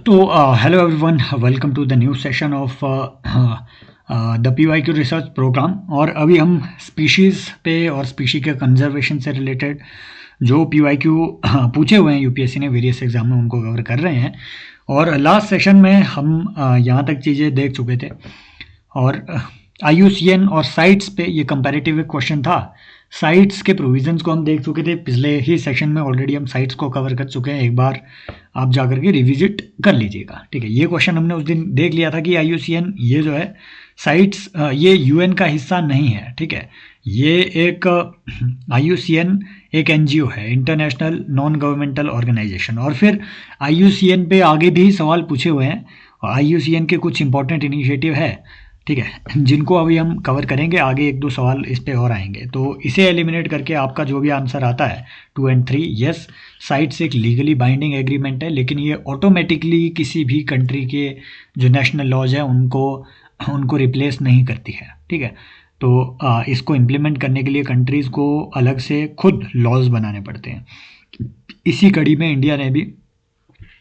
तो hello everyone, welcome to the new session of the PYQ research programme. और अभी हम स्पीशीज़ पे और स्पीशी के कंजर्वेशन से रिलेटेड जो पीवाईक्यू पूछे हुए हैं यूपीएससी ने वेरियस एग्जाम में, उनको कवर कर रहे हैं। और लास्ट सेशन में हम यहाँ तक चीज़ें देख चुके थे। और IUCN और साइट्स पे ये कंपैरेटिव क्वेश्चन था। साइट्स के प्रोविजंस को हम देख चुके थे पिछले ही सेशन में, ऑलरेडी हम साइट्स को कवर कर चुके हैं। एक बार आप जाकर के रिविजिट कर लीजिएगा, ठीक है। ये क्वेश्चन हमने उस दिन देख लिया था कि IUCN ये जो है साइट्स ये UN का हिस्सा नहीं है, ठीक है। ये एक IUCN एक NGO है, इंटरनेशनल नॉन गवर्नमेंटल ऑर्गेनाइजेशन। और फिर IUCN पे आगे भी सवाल पूछे हुए हैं और IUCN के कुछ इंपॉर्टेंट इनिशिएटिव है, ठीक है, जिनको अभी हम कवर करेंगे। आगे एक दो सवाल इस पे और आएंगे, तो इसे एलिमिनेट करके आपका जो भी आंसर आता है 2 और 3, यस, साइट्स एक लीगली बाइंडिंग एग्रीमेंट है, लेकिन ये ऑटोमेटिकली किसी भी कंट्री के जो नेशनल लॉज हैं उनको रिप्लेस नहीं करती है, ठीक है। तो इसको इम्प्लीमेंट करने के लिए कंट्रीज़ को अलग से खुद लॉज बनाने पड़ते हैं। इसी कड़ी में इंडिया ने भी,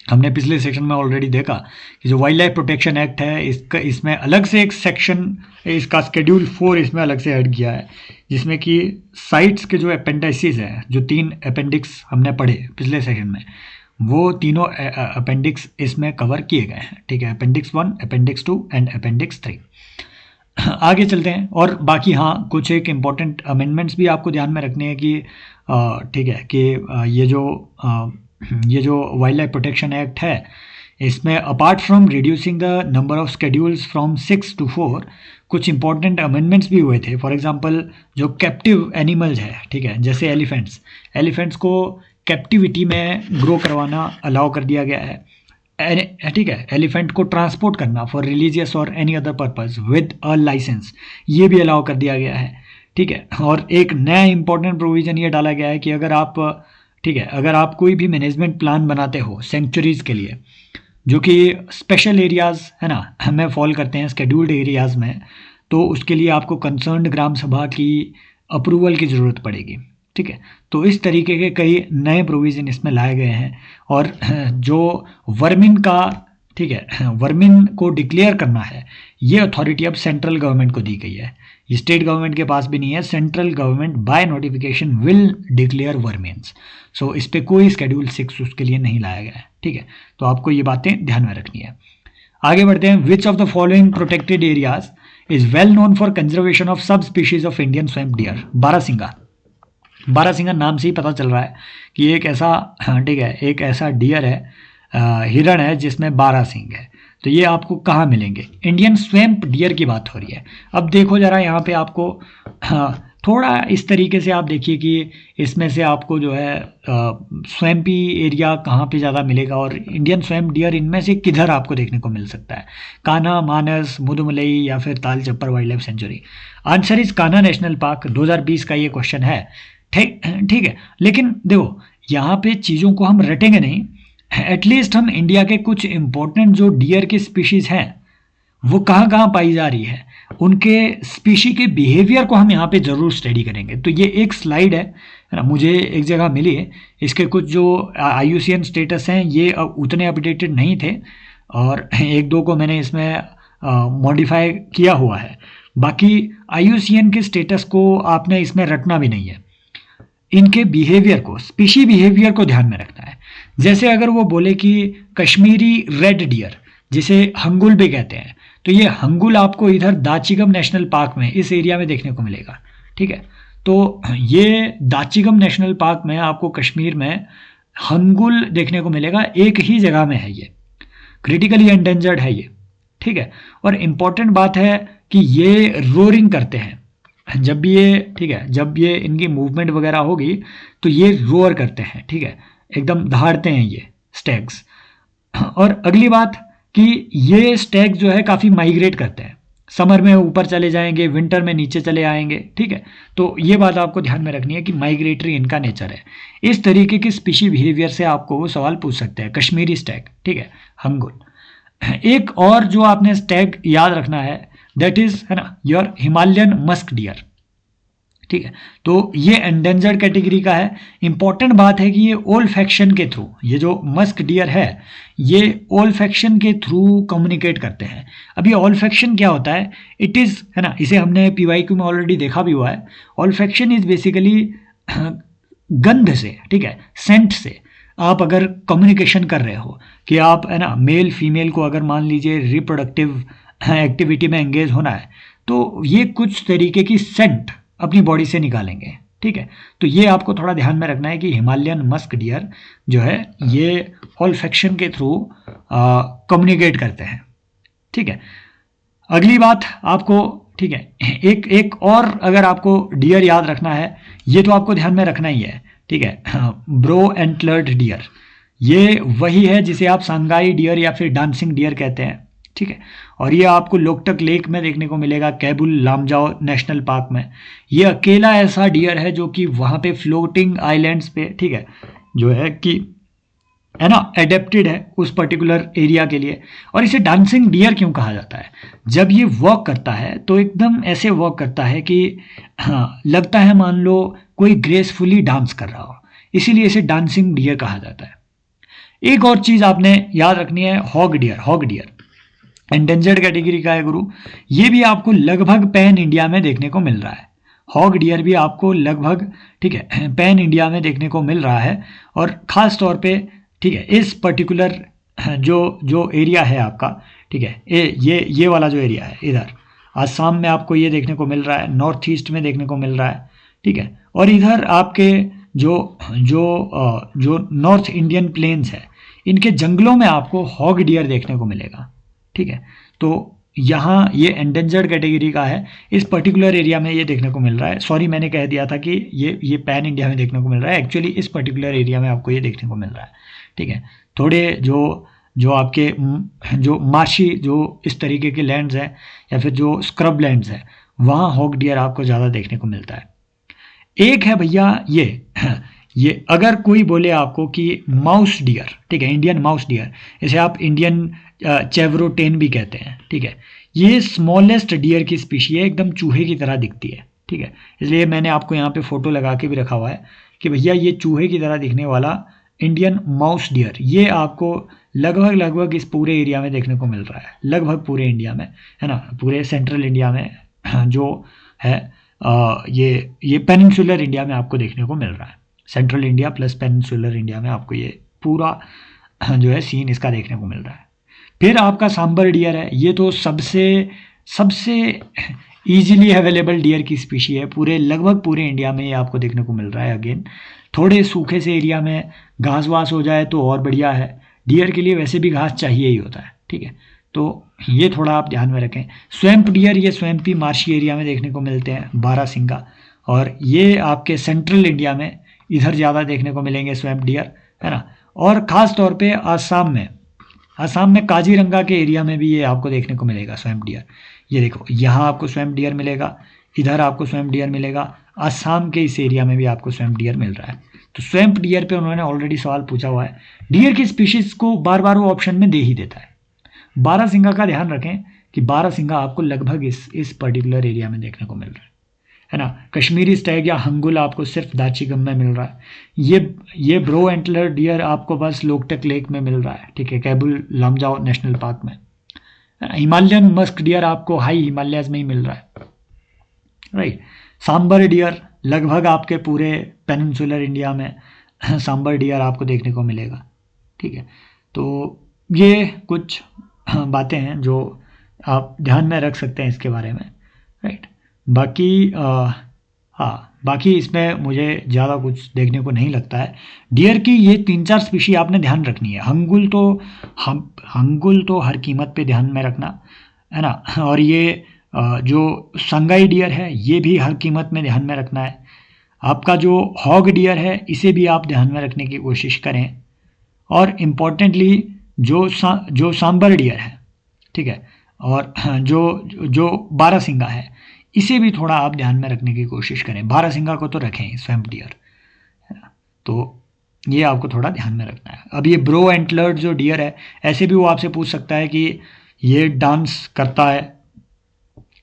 हमने पिछले सेक्शन में ऑलरेडी देखा कि जो वाइल्ड लाइफ प्रोटेक्शन एक्ट है इसमें अलग से एक सेक्शन, इसका शेड्यूल 4 इसमें अलग से ऐड किया है, जिसमें कि साइट्स के जो अपेंडिसेस हैं, जो 3 अपेंडिक्स हमने पढ़े पिछले सेशन में, वो तीनों अपेंडिक्स इसमें कवर किए गए हैं, ठीक है। Appendix 1, appendix 2 and appendix 3। आगे चलते हैं। और बाकी हाँ, कुछ एक इम्पॉर्टेंट अमेंडमेंट्स भी आपको ध्यान में रखने हैं कि ठीक है, कि ये जो वाइल्ड लाइफ प्रोटेक्शन एक्ट है, इसमें apart from reducing the number of schedules from 6 to 4, कुछ इंपॉर्टेंट अमेंडमेंट्स भी हुए थे। फॉर एग्जांपल जो कैप्टिव एनिमल्स है, ठीक है, जैसे एलिफेंट्स को कैप्टिविटी में ग्रो करवाना अलाउ कर दिया गया है, ठीक है। एलिफेंट को ट्रांसपोर्ट करना फॉर रिलीजियस और any other purpose with a licence, ये भी अलाउ कर दिया गया है, ठीक है। और एक नया इंपॉर्टेंट प्रोविज़न ये डाला गया है कि अगर आप, ठीक है, अगर आप कोई भी मैनेजमेंट प्लान बनाते हो सेंचुरीज़ के लिए, जो कि स्पेशल एरियाज़ है ना, हमें फॉल करते हैं स्केड्यूल्ड एरियाज़ में, तो उसके लिए आपको कंसर्न्ड ग्राम सभा की अप्रूवल की ज़रूरत पड़ेगी, ठीक है। तो इस तरीके के कई नए प्रोविज़न इसमें लाए गए हैं। और जो वर्मिन का, ठीक है, वर्मिन को डिक्लेयर करना है, ये अथॉरिटी अब सेंट्रल गवर्नमेंट को दी गई है। ये स्टेट गवर्नमेंट के पास भी नहीं है। Central government by notification will declare vermins. So इस पर कोई स्केड्यूल 6 उसके लिए नहीं लाया गया है, ठीक है। तो आपको ये बातें ध्यान में रखनी है। आगे बढ़ते हैं। Which of the following protected areas is well known for conservation of sub species of Indian swamp deer? बारहसिंगा नाम से ही पता चल रहा है कि एक ऐसा, ठीक है, एक ऐसा डियर है, हिरण है जिसमें 12 सींग है। तो ये आपको कहाँ मिलेंगे? इंडियन स्वैम्प डियर की बात हो रही है। अब देखो जरा यहाँ पे आपको, थोड़ा इस तरीके से आप देखिए कि इसमें से आपको जो है स्वैम्पी एरिया कहाँ पे ज़्यादा मिलेगा, और इंडियन स्वैम्प डियर इनमें से किधर आपको देखने को मिल सकता है? कान्हा, मानस, मुदुमलई या फिर Tal Chhapar wildlife sanctuary? Answer is Kanha national park. 2020 का ये क्वेश्चन है, ठीक है। लेकिन देखो यहाँ पे चीज़ों को हम रटेंगे नहीं, एटलीस्ट हम इंडिया के कुछ इंपॉर्टेंट जो डियर के स्पीशीज़ हैं वो कहाँ कहाँ पाई जा रही है, उनके स्पीशी के बिहेवियर को हम यहाँ पे ज़रूर स्टडी करेंगे। तो ये एक स्लाइड है ना, मुझे एक जगह मिली है। इसके कुछ जो IUCN स्टेटस हैं ये उतने अपडेटेड नहीं थे, और एक दो को मैंने इसमें मॉडिफाई किया हुआ है। बाकी IUCN के स्टेटस को आपने इसमें रटना भी नहीं है। इनके बिहेवियर को, स्पीशी बिहेवियर को ध्यान में रखना है। जैसे अगर वो बोले कि कश्मीरी रेड डियर, जिसे हंगुल भी कहते हैं, तो ये हंगुल आपको इधर दाचिगम नेशनल पार्क में, इस एरिया में देखने को मिलेगा, ठीक है। तो ये दाचिगम नेशनल पार्क में आपको कश्मीर में हंगुल देखने को मिलेगा, एक ही जगह में है, ये क्रिटिकली एंडेंजर्ड है ये, ठीक है। और इम्पॉर्टेंट बात है कि ये रोरिंग करते हैं जब भी ये, ठीक है, जब ये इनकी मूवमेंट वगैरह होगी तो ये रोअर करते हैं, ठीक है, एकदम दहाड़ते हैं ये स्टैग्स। और अगली बात कि ये स्टैग जो है काफ़ी माइग्रेट करते हैं, समर में ऊपर चले जाएंगे, विंटर में नीचे चले आएंगे, ठीक है। तो ये बात आपको ध्यान में रखनी है कि माइग्रेटरी इनका नेचर है। इस तरीके की स्पीशी बिहेवियर से आपको वो सवाल पूछ सकते हैं। कश्मीरी स्टैग, ठीक है, हंगुल। एक और जो आपने स्टैग याद रखना है, दैट इज, है ना, योर हिमालयन मस्क डियर, ठीक है। तो ये एंडेंजर्ड कैटेगरी का है। इंपॉर्टेंट बात है कि ये ओल्फैक्शन के थ्रू, ये जो मस्क डियर है ये ओल्फैक्शन के थ्रू कम्युनिकेट करते हैं। अब ये ओल्फैक्शन क्या होता है, इट इज़, है ना, इसे हमने पीवाईक्यू में ऑलरेडी देखा भी हुआ है। ओल्फैक्शन इज बेसिकली गंध से, ठीक है, सेंट से आप अगर कम्युनिकेशन कर रहे हो कि आप, है ना, मेल फीमेल को अगर मान लीजिए रिप्रोडक्टिव एक्टिविटी में एंगेज होना है तो ये कुछ तरीके की सेंट अपनी बॉडी से निकालेंगे, ठीक है। तो ये आपको थोड़ा ध्यान में रखना है कि हिमालयन मस्क डियर जो है ये ओल्फैक्शन के थ्रू कम्युनिकेट करते हैं, ठीक है। अगली बात आपको, ठीक है, एक और अगर आपको डियर याद रखना है, ये तो आपको ध्यान में रखना ही है, ठीक है। ब्रो एंटलर्ड डियर, ये वही है जिसे आप सांगाई डियर या फिर डांसिंग डियर कहते हैं, ठीक है। और ये आपको लोकटक लेक में देखने को मिलेगा, कैबुल लामजाओ नेशनल पार्क में। ये अकेला ऐसा डियर है जो कि वहाँ पे फ्लोटिंग आइलैंड्स पे, ठीक है, जो है कि, है ना, एडेप्टेड है उस पर्टिकुलर एरिया के लिए। और इसे डांसिंग डियर क्यों कहा जाता है, जब ये वॉक करता है तो एकदम ऐसे वॉक करता है कि हाँ लगता है मान लो कोई ग्रेसफुली डांस कर रहा हो, इसीलिए इसे डांसिंग डियर कहा जाता है। एक और चीज़ आपने याद रखनी है, hog deer. Hog deer endangered category का है गुरु, ये भी आपको लगभग पैन इंडिया में देखने को मिल रहा है। हॉग डियर भी आपको लगभग, ठीक है, पैन इंडिया में देखने को मिल रहा है। और ख़ास तौर पे, ठीक है, इस पर्टिकुलर जो एरिया है आपका, ठीक है, ये वाला जो एरिया है इधर आसाम में आपको ये देखने को मिल रहा है, नॉर्थ ईस्ट में देखने को मिल रहा है, ठीक है। और इधर आपके जो जो जो नॉर्थ इंडियन प्लेन्स है इनके जंगलों में आपको हॉग डियर देखने को मिलेगा, ठीक है। तो यहाँ ये एंडेंजर्ड कैटेगरी का है, इस पर्टिकुलर एरिया में ये देखने को मिल रहा है। सॉरी मैंने कह दिया था कि ये पैन इंडिया में देखने को मिल रहा है, एक्चुअली इस पर्टिकुलर एरिया में आपको ये देखने को मिल रहा है, ठीक है। थोड़े जो आपके जो मार्शी जो इस तरीके के लैंड्स हैं या फिर जो स्क्रब लैंड्स हैं वहाँ हॉग डियर आपको ज़्यादा देखने को मिलता है। एक है भैया ये अगर कोई बोले आपको कि माउस डियर, ठीक है, इंडियन माउस डियर, इसे आप इंडियन चेवरोटेन भी कहते हैं, ठीक है। ये स्मॉलेस्ट डियर की स्पीशी है, एकदम चूहे की तरह दिखती है, ठीक है। इसलिए मैंने आपको यहाँ पे फोटो लगा के भी रखा हुआ है कि भैया ये चूहे की तरह दिखने वाला इंडियन माउस डियर ये आपको लगभग इस पूरे एरिया में देखने को मिल रहा है, लगभग पूरे इंडिया में, है ना, पूरे सेंट्रल इंडिया में जो है ये पेनिनसुलर इंडिया में आपको देखने को मिल रहा है। Central India plus peninsular India में आपको ये पूरा जो है सीन इसका देखने को मिल रहा है। फिर आपका सांबर डियर है, ये तो सबसे ईजिली अवेलेबल डियर की स्पीशी है, लगभग पूरे इंडिया में ये आपको देखने को मिल रहा है। अगेन थोड़े सूखे से एरिया में घास वास हो जाए तो और बढ़िया है, डियर के लिए वैसे भी घास चाहिए ही होता है, ठीक है। तो ये थोड़ा आप ध्यान में रखें। स्वैम्प डियर ये स्वैम्पी मार्शी एरिया में देखने को मिलते हैं, बारासिंगा, और ये आपके सेंट्रल इंडिया में इधर ज़्यादा देखने को मिलेंगे स्वैम्प डियर, है ना। और ख़ास तौर पे आसाम में काजीरंगा के एरिया में भी ये आपको देखने को मिलेगा स्वैम्प डियर। ये देखो यहाँ आपको स्वैम्प डियर मिलेगा, इधर आपको स्वैम्प डियर मिलेगा, आसाम के इस एरिया में भी आपको स्वैम्प डियर मिल रहा है। तो स्वैम्प डियर पे उन्होंने ऑलरेडी सवाल पूछा हुआ है। डियर की स्पीशीज़ को बार बार वो ऑप्शन में दे ही देता है। बारासिंगा का ध्यान रखें कि बारासिंगा आपको लगभग इस पर्टिकुलर एरिया में देखने को मिल रहा है ना। कश्मीरी स्टैग या हंगुल आपको सिर्फ दाचीगम में मिल रहा है। ये ब्रो एंटलर डियर आपको बस लोकटक लेक में मिल रहा है, ठीक है, कैबुल लामजाओ नेशनल पार्क में। हिमालयन मस्क डियर आपको हाई हिमालयाज में ही मिल रहा है, राइट। सांबर डियर लगभग आपके पूरे पेनिनसुलर इंडिया में सांबर डियर आपको देखने को मिलेगा, ठीक है। तो ये कुछ बातें हैं जो आप ध्यान में रख सकते हैं इसके बारे में, राइट। बाकी बाकी इसमें मुझे ज़्यादा कुछ देखने को नहीं लगता है। डियर की ये 3-4 स्पीशी आपने ध्यान रखनी है। हंगुल तो हर कीमत पे ध्यान में रखना, है ना। और ये जो संगाई डियर है ये भी हर कीमत में ध्यान में रखना है। आपका जो हॉग डियर है इसे भी आप ध्यान में रखने की कोशिश करें। और इम्पॉर्टेंटली जो सांबर डियर है, ठीक है, और जो बारासिंगा है इसे भी थोड़ा आप ध्यान में रखने की कोशिश करें। बारासिंगा को तो रखें स्वैम्प डियर, है ना। तो ये आपको थोड़ा ध्यान में रखना है। अब ये ब्रो एंटलर्ड जो डियर है ऐसे भी वो आपसे पूछ सकता है कि ये डांस करता है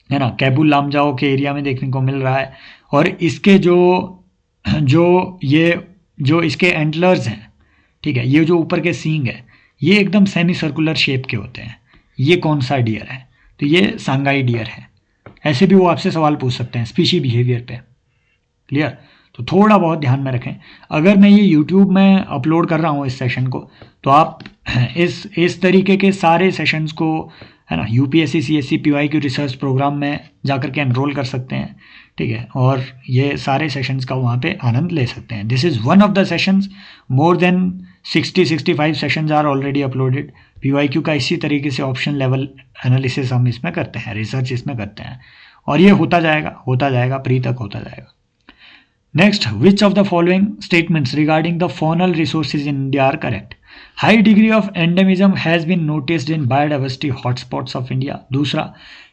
ना, कैबुल लामजाओ के एरिया में देखने को मिल रहा है। और इसके जो जो इसके एंटलर्स हैं, ठीक है, ये जो ऊपर के सींग है ये एकदम सेमी सर्कुलर शेप के होते हैं। ये कौन सा डियर है? तो ये सांगाई डियर है। ऐसे भी वो आपसे सवाल पूछ सकते हैं स्पीशी बिहेवियर पे। क्लियर? तो थोड़ा बहुत ध्यान में रखें। अगर मैं ये यूट्यूब में अपलोड कर रहा हूँ इस सेशन को, तो आप इस तरीके के सारे सेशंस को, है ना, UPSC CSC PYQ research programme में जाकर के एनरोल कर सकते हैं, ठीक है, और ये सारे सेशंस का वहाँ पे आनंद ले सकते हैं। This is one of the sessions, more than 60-65 sessions are already uploaded. PYQ का इसी तरीके से ऑप्शन लेवल एनालिसिस हम इसमें करते हैं, रिसर्च इसमें करते हैं, और ये होता जाएगा प्री तक होता जाएगा। Next, which of the following statements regarding the faunal resources in India are correct? High degree of endemism has been noticed in biodiversity hotspots of India. दूसरा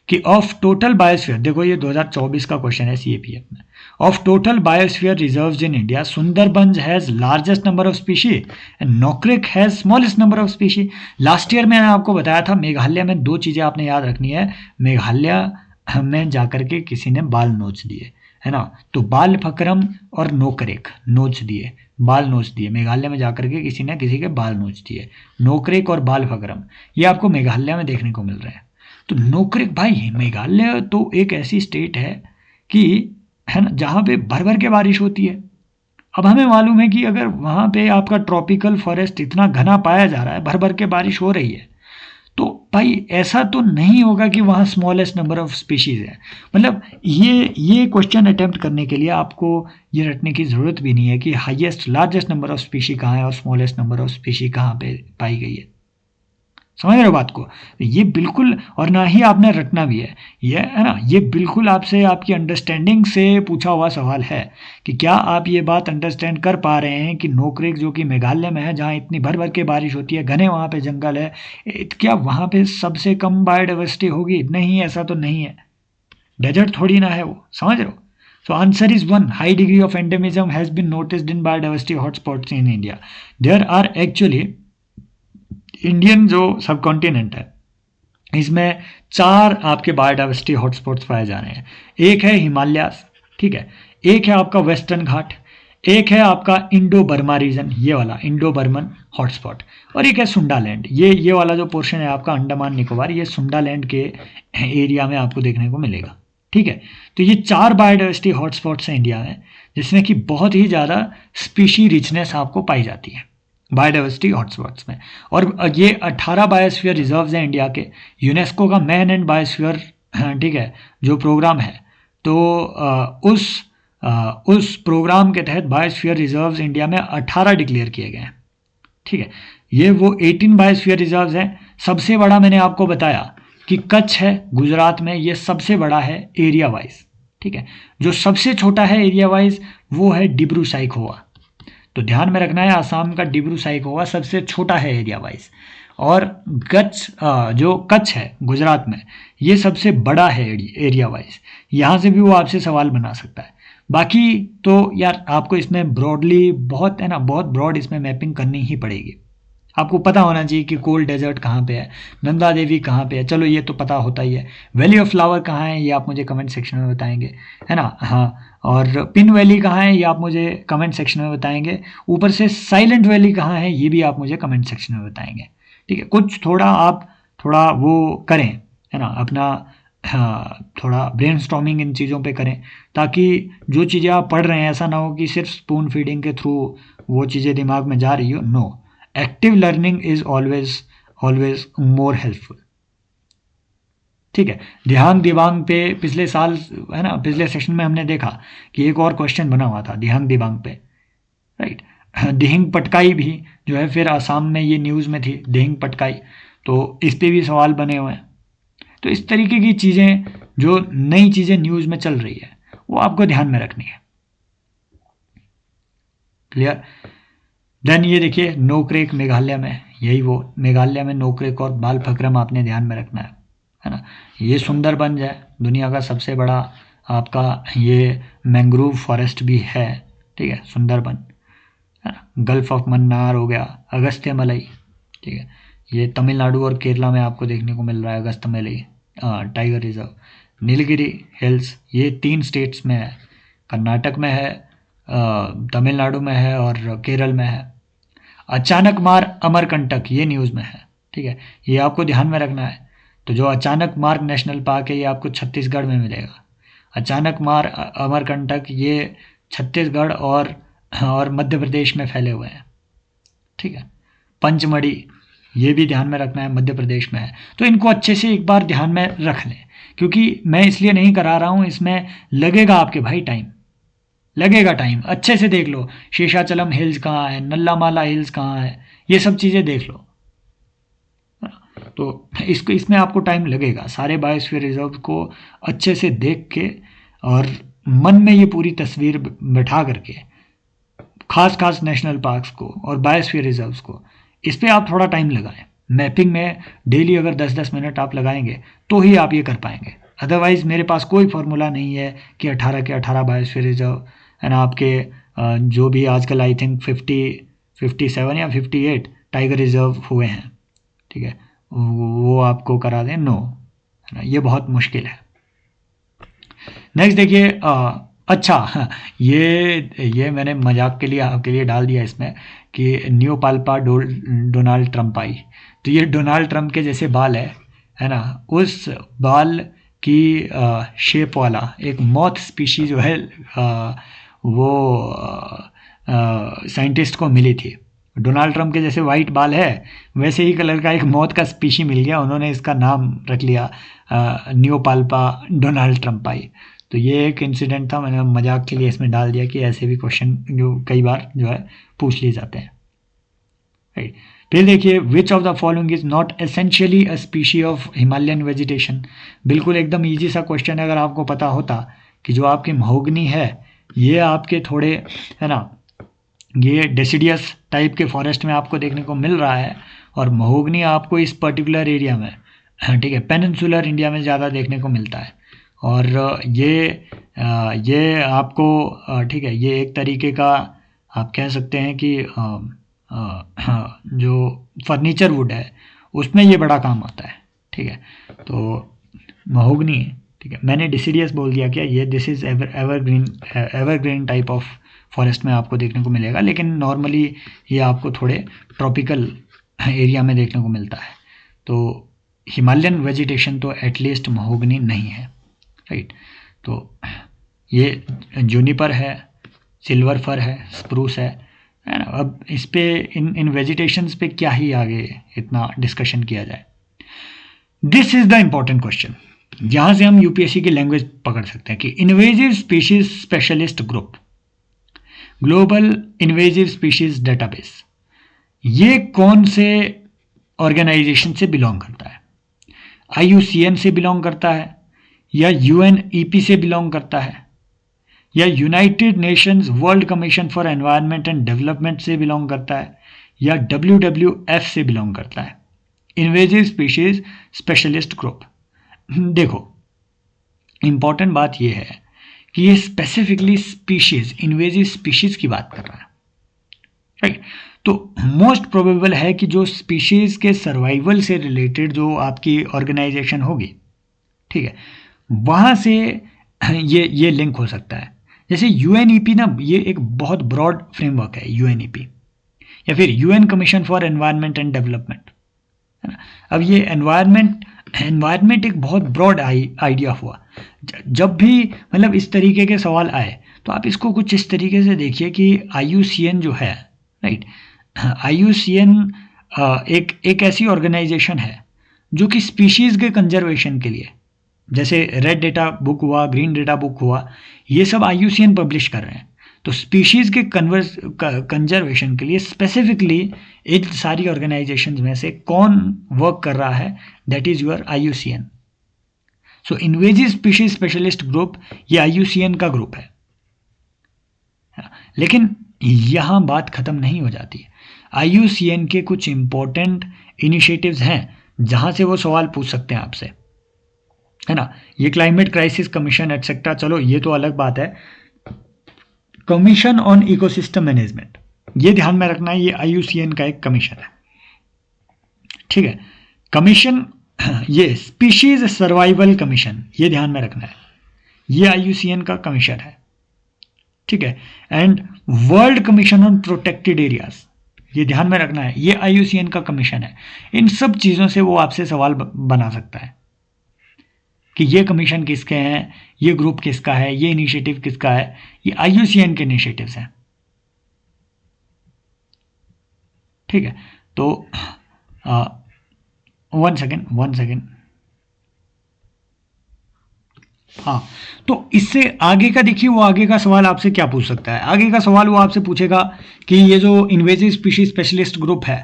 कि of total biosphere, देखो ये 2024 का क्वेश्चन है CAPF में, of total biosphere reserves in India, Sundarbans has largest number of species and Nokrek has smallest number of species. Last year मैंने आपको बताया था मेघालय में दो चीज़ें आपने याद रखनी है। मेघालय में जाकर के किसी ने बाल नोच दिए, है ना, तो बाल फकरम और नोकरेक नोच दिए, बाल नोच दिए। मेघालय में जाकर के किसी ने किसी के बाल नोच दिए। नोकरेक और बाल फकरम ये आपको मेघालय में देखने को मिल रहे हैं। तो नोकरेक भाई, मेघालय तो एक ऐसी स्टेट है कि, है ना, जहाँ पे भर भर के बारिश होती है। अब हमें मालूम है कि अगर वहाँ पे आपका ट्रॉपिकल फॉरेस्ट इतना घना पाया जा रहा है, भर भर के बारिश हो रही है, तो भाई ऐसा तो नहीं होगा कि वहाँ स्मॉलेस्ट नंबर ऑफ स्पीशीज़ है। मतलब ये क्वेश्चन अटेम्प्ट करने के लिए आपको ये रटने की ज़रूरत भी नहीं है कि highest largest number of species कहाँ है और स्मॉलेस्ट नंबर ऑफ स्पीशी कहाँ पे पाई गई है। समझ रहे हो बात को? ये बिल्कुल, और ना ही आपने रटना भी है, ये है ना, ये बिल्कुल आपसे आपकी अंडरस्टैंडिंग से पूछा हुआ सवाल है कि क्या आप ये बात अंडरस्टैंड कर पा रहे हैं कि नोकरेक जो कि मेघालय में है, जहाँ इतनी भर भर के बारिश होती है, घने वहाँ पे जंगल है, क्या वहाँ पे सबसे कम बायोडाइवर्सिटी होगी? नहीं, ऐसा तो नहीं है। डेजर्ट थोड़ी ना है वो, समझ रहे हो? So answer is 1. High degree of endemism has been noticed in biodiversity hotspots in India. There are actually, Indian जो सब कॉन्टिनेंट है इसमें 4 आपके बायोडाइवर्सिटी हॉटस्पॉट्स पाए जा रहे हैं। एक है हिमालयास, ठीक है, एक है आपका वेस्टर्न घाट, एक है आपका इंडो बर्मा रीजन, ये वाला इंडो बर्मन हॉटस्पॉट, और एक है सुंडालैंड। ये वाला जो पोर्शन है आपका अंडमान निकोबार, ये सुंडालैंड के एरिया में आपको देखने को मिलेगा, ठीक है। तो ये 4 बायोडाइवर्सिटी हॉटस्पॉट्स हैं इंडिया में, जिसमें कि बहुत ही ज़्यादा स्पीशी रिचनेस आपको पाई जाती है बायोडाइवर्सिटी हॉटस्पॉट्स में। और ये 18 बायोस्फीयर रिजर्व्स हैं इंडिया के, यूनेस्को का मैन एंड बायोस्फीयर, ठीक है, जो प्रोग्राम है, तो उस प्रोग्राम के तहत बायोस्फीयर रिजर्व्स इंडिया में 18 डिक्लेयर किए गए हैं, ठीक है। ये वो 18 बायोस्फीयर रिजर्व्स हैं। सबसे बड़ा मैंने आपको बताया कि कच्छ है गुजरात में, ये सबसे बड़ा है एरिया वाइज, ठीक है। जो सबसे छोटा है एरिया वाइज वो है डिब्रू साइखोवा, तो ध्यान में रखना है, आसाम का डिब्रू साइखोवा सबसे छोटा है एरिया वाइज, और जो कच्छ है गुजरात में ये सबसे बड़ा है एरिया वाइज। यहाँ से भी वो आपसे सवाल बना सकता है। बाकी तो यार आपको इसमें ब्रॉडली बहुत, है ना, बहुत ब्रॉड इसमें मैपिंग करनी ही पड़ेगी। आपको पता होना चाहिए कि कोल डेजर्ट कहाँ पे है, नंदा देवी कहाँ पे है, चलो ये तो पता होता ही है। वैली ऑफ फ्लावर कहाँ है ये आप मुझे कमेंट सेक्शन में बताएंगे, है ना, हाँ। और पिन वैली कहाँ है ये आप मुझे कमेंट सेक्शन में बताएंगे। ऊपर से साइलेंट वैली कहाँ है ये भी आप मुझे कमेंट सेक्शन में बताएंगे, ठीक है। कुछ थोड़ा वो करें, है ना, अपना, हाँ, थोड़ा ब्रेनस्टॉर्मिंग इन चीज़ों पे करें, ताकि जो चीज़ें आप पढ़ रहे हैं ऐसा ना हो कि सिर्फ स्पून फीडिंग के थ्रू वो चीज़ें दिमाग में जा रही हो। No, active learning is always more helpful, ठीक है। दिहांग दिबांग पे पिछले साल, है ना, पिछले सेशन में हमने देखा कि एक और क्वेश्चन बना हुआ था दिहांग दिबांग पे, राइट। दिहिंग पटकाई भी जो है फिर आसाम में ये न्यूज़ में थी, दिहिंग पटकाई, तो इस पे भी सवाल बने हुए हैं। तो इस तरीके की चीज़ें, जो नई चीज़ें न्यूज़ में चल रही है वो आपको ध्यान में रखनी है। क्लियर? देन ये देखिए नोकरेक मेघालय में, यही वो मेघालय में नोकरेक और बाल फकरम आपने ध्यान में रखना है ना। ये सुंदरबन है, दुनिया का सबसे बड़ा आपका ये मैंग्रोव फॉरेस्ट भी है, ठीक है, सुंदरबन, है ना। गल्फ ऑफ मन्नार हो गया, अगस्त्य मलई, ठीक है, ये तमिलनाडु और केरला में आपको देखने को मिल रहा है अगस्त्य मलई टाइगर रिजर्व। नीलगिरी हिल्स ये 3 स्टेट्स में है, कर्नाटक में है, तमिलनाडु में है और केरल में है। अचानक मार अमरकंटक ये न्यूज़ में है, ठीक है, ये आपको ध्यान में रखना है। तो जो अचानक मार्ग नेशनल पार्क है ये आपको छत्तीसगढ़ में मिलेगा। अचानक मार अमरकंटक ये छत्तीसगढ़ और मध्य प्रदेश में फैले हुए हैं, ठीक है। पंचमढ़ी ये भी ध्यान में रखना है, मध्य प्रदेश में है। तो इनको अच्छे से एक बार ध्यान में रख लें, क्योंकि मैं इसलिए नहीं करा रहा हूँ, इसमें लगेगा आपके भाई टाइम, लगेगा टाइम। अच्छे से देख लो, शेषाचलम हिल्स कहाँ है, नल्लामाला हिल्स कहाँ है, ये सब चीज़ें देख लो। तो इसमें आपको टाइम लगेगा। सारे बायोस्फीयर रिजर्व को अच्छे से देख के और मन में ये पूरी तस्वीर बैठा करके, खास नेशनल पार्क्स को और बायोस्फीयर रिजर्व्स को, इस पर आप थोड़ा टाइम लगाएं। मैपिंग में डेली अगर 10-10 मिनट आप लगाएंगे तो ही आप ये कर पाएंगे। अदरवाइज़ मेरे पास कोई फार्मूला नहीं है कि 18 के 18 बायोस्फीयर रिजर्व है ना, आपके जो भी आजकल आई थिंक 57 या 58 टाइगर रिजर्व हुए हैं, ठीक है, वो आपको करा दें, नो, है ना, ये बहुत मुश्किल है। नेक्स्ट देखिए, अच्छा हाँ, ये मैंने मजाक के लिए आपके लिए डाल दिया इसमें कि न्यू पाल्पा डोनाल्ड ट्रंप आई। तो ये डोनाल्ड ट्रंप के जैसे बाल है ना, उस बाल की शेप वाला एक मॉथ स्पीशीज जो है वो साइंटिस्ट को मिली थी। डोनाल्ड ट्रंप के जैसे वाइट बाल है, वैसे ही कलर का एक मौत का स्पीशी मिल गया, उन्होंने इसका नाम रख लिया न्यू पाल्पा डोनाल्ड ट्रंप आई। तो ये एक इंसिडेंट था, मैंने मजाक के लिए इसमें डाल दिया कि ऐसे भी क्वेश्चन जो कई बार जो है पूछ लिए जाते हैं, राइट। फिर देखिए, विच of the following is not essentially a species of Himalayan vegetation. बिल्कुल एकदम ईजी सा क्वेश्चन है। अगर आपको पता होता कि जो आपकी महोगनी है ये आपके थोड़े, है ना, ये डेसिडियस टाइप के फॉरेस्ट में आपको देखने को मिल रहा है, और महोगनी आपको इस पर्टिकुलर एरिया में, ठीक है, पेनिनसुलर इंडिया में ज़्यादा देखने को मिलता है, और ये आपको, ठीक है, ये एक तरीके का आप कह सकते हैं कि जो फर्नीचर वुड है उसमें ये बड़ा काम आता है, ठीक है। तो महोगनी, ठीक है, मैंने डिसिडियस बोल दिया क्या, ये this is evergreen type of forest में आपको देखने को मिलेगा, लेकिन नॉर्मली ये आपको थोड़े ट्रॉपिकल एरिया में देखने को मिलता है। तो हिमालयन वेजिटेशन तो एटलीस्ट महोगनी नहीं है, राइट। तो ये जूनिपर है, सिल्वर फर है, स्प्रूस है ना। अब इस पे इन वेजिटेशंस पे क्या ही आगे इतना डिस्कशन किया जाए। This is the important question, जहाँ से हम यूपीएससी की लैंग्वेज पकड़ सकते हैं कि invasive species specialist group, global invasive species database, ये कौन से ऑर्गेनाइजेशन से बिलोंग करता है? IUCN से बिलोंग करता है, या UNEP से बिलोंग करता है, या United Nations world commission for environment and development से बिलोंग करता है, या WWF से बिलोंग करता है? Invasive species specialist group. देखो, इंपॉर्टेंट बात यह है कि ये स्पेसिफिकली स्पीशीज, इन्वेजिव स्पीशीज की बात कर रहा है, राइट। तो मोस्ट प्रोबेबल है कि जो स्पीशीज के सर्वाइवल से रिलेटेड जो आपकी ऑर्गेनाइजेशन होगी, ठीक है, वहां से ये लिंक हो सकता है। जैसे UNEP ना, ये एक बहुत ब्रॉड फ्रेमवर्क है UNEP, या फिर UN commission for environment and development, है ना। अब ये एनवायरनमेंट एक बहुत ब्रॉड आइडिया हुआ। जब भी मतलब इस तरीके के सवाल आए तो आप इसको कुछ इस तरीके से देखिए कि IUCN जो है, राइट, IUCN एक ऐसी ऑर्गेनाइजेशन है जो कि स्पीशीज़ के कंजर्वेशन के लिए, जैसे रेड डेटा बुक हुआ, ग्रीन डेटा बुक हुआ, ये सब IUCN पब्लिश कर रहे हैं। तो स्पीशीज़ के कंजर्वेशन के लिए स्पेसिफिकली इन सारी ऑर्गेनाइजेशंस में से कौन वर्क कर रहा है? That is your IUCN। So invasive species specialist group ये IUCN का ग्रुप है। लेकिन यहाँ बात ख़त्म नहीं हो जाती। IUCN के कुछ इंपॉर्टेंट इनिशिएटिव्स हैं जहाँ से वो सवाल पूछ सकते हैं आपसे, है ना। ये क्लाइमेट क्राइसिस कमीशन एटसेट्रा, चलो ये तो अलग बात है। कमीशन ऑन इकोसिस्टम मैनेजमेंट, ये ध्यान में रखना है, ये IUCN का एक कमीशन है, ठीक है। कमीशन, ये स्पीशीज सर्वाइवल कमीशन, ये ध्यान में रखना है, ये IUCN का कमीशन है। ठीक है। And world commission on protected areas, ये ध्यान में रखना है, ये IUCN का कमीशन है। इन सब चीजों से वो आपसे सवाल बना सकता है कि ये कमीशन किसके हैं, ये ग्रुप किसका है, ये इनिशिएटिव किसका है। ये IUCN के इनिशिएटिव्स हैं, ठीक है। तो वन सेकेंड, हाँ, तो इससे आगे का देखिए, वो आगे का सवाल आपसे क्या पूछ सकता है। आगे का सवाल वो आपसे पूछेगा कि ये जो इन्वेजिव स्पीशीज स्पेशलिस्ट ग्रुप है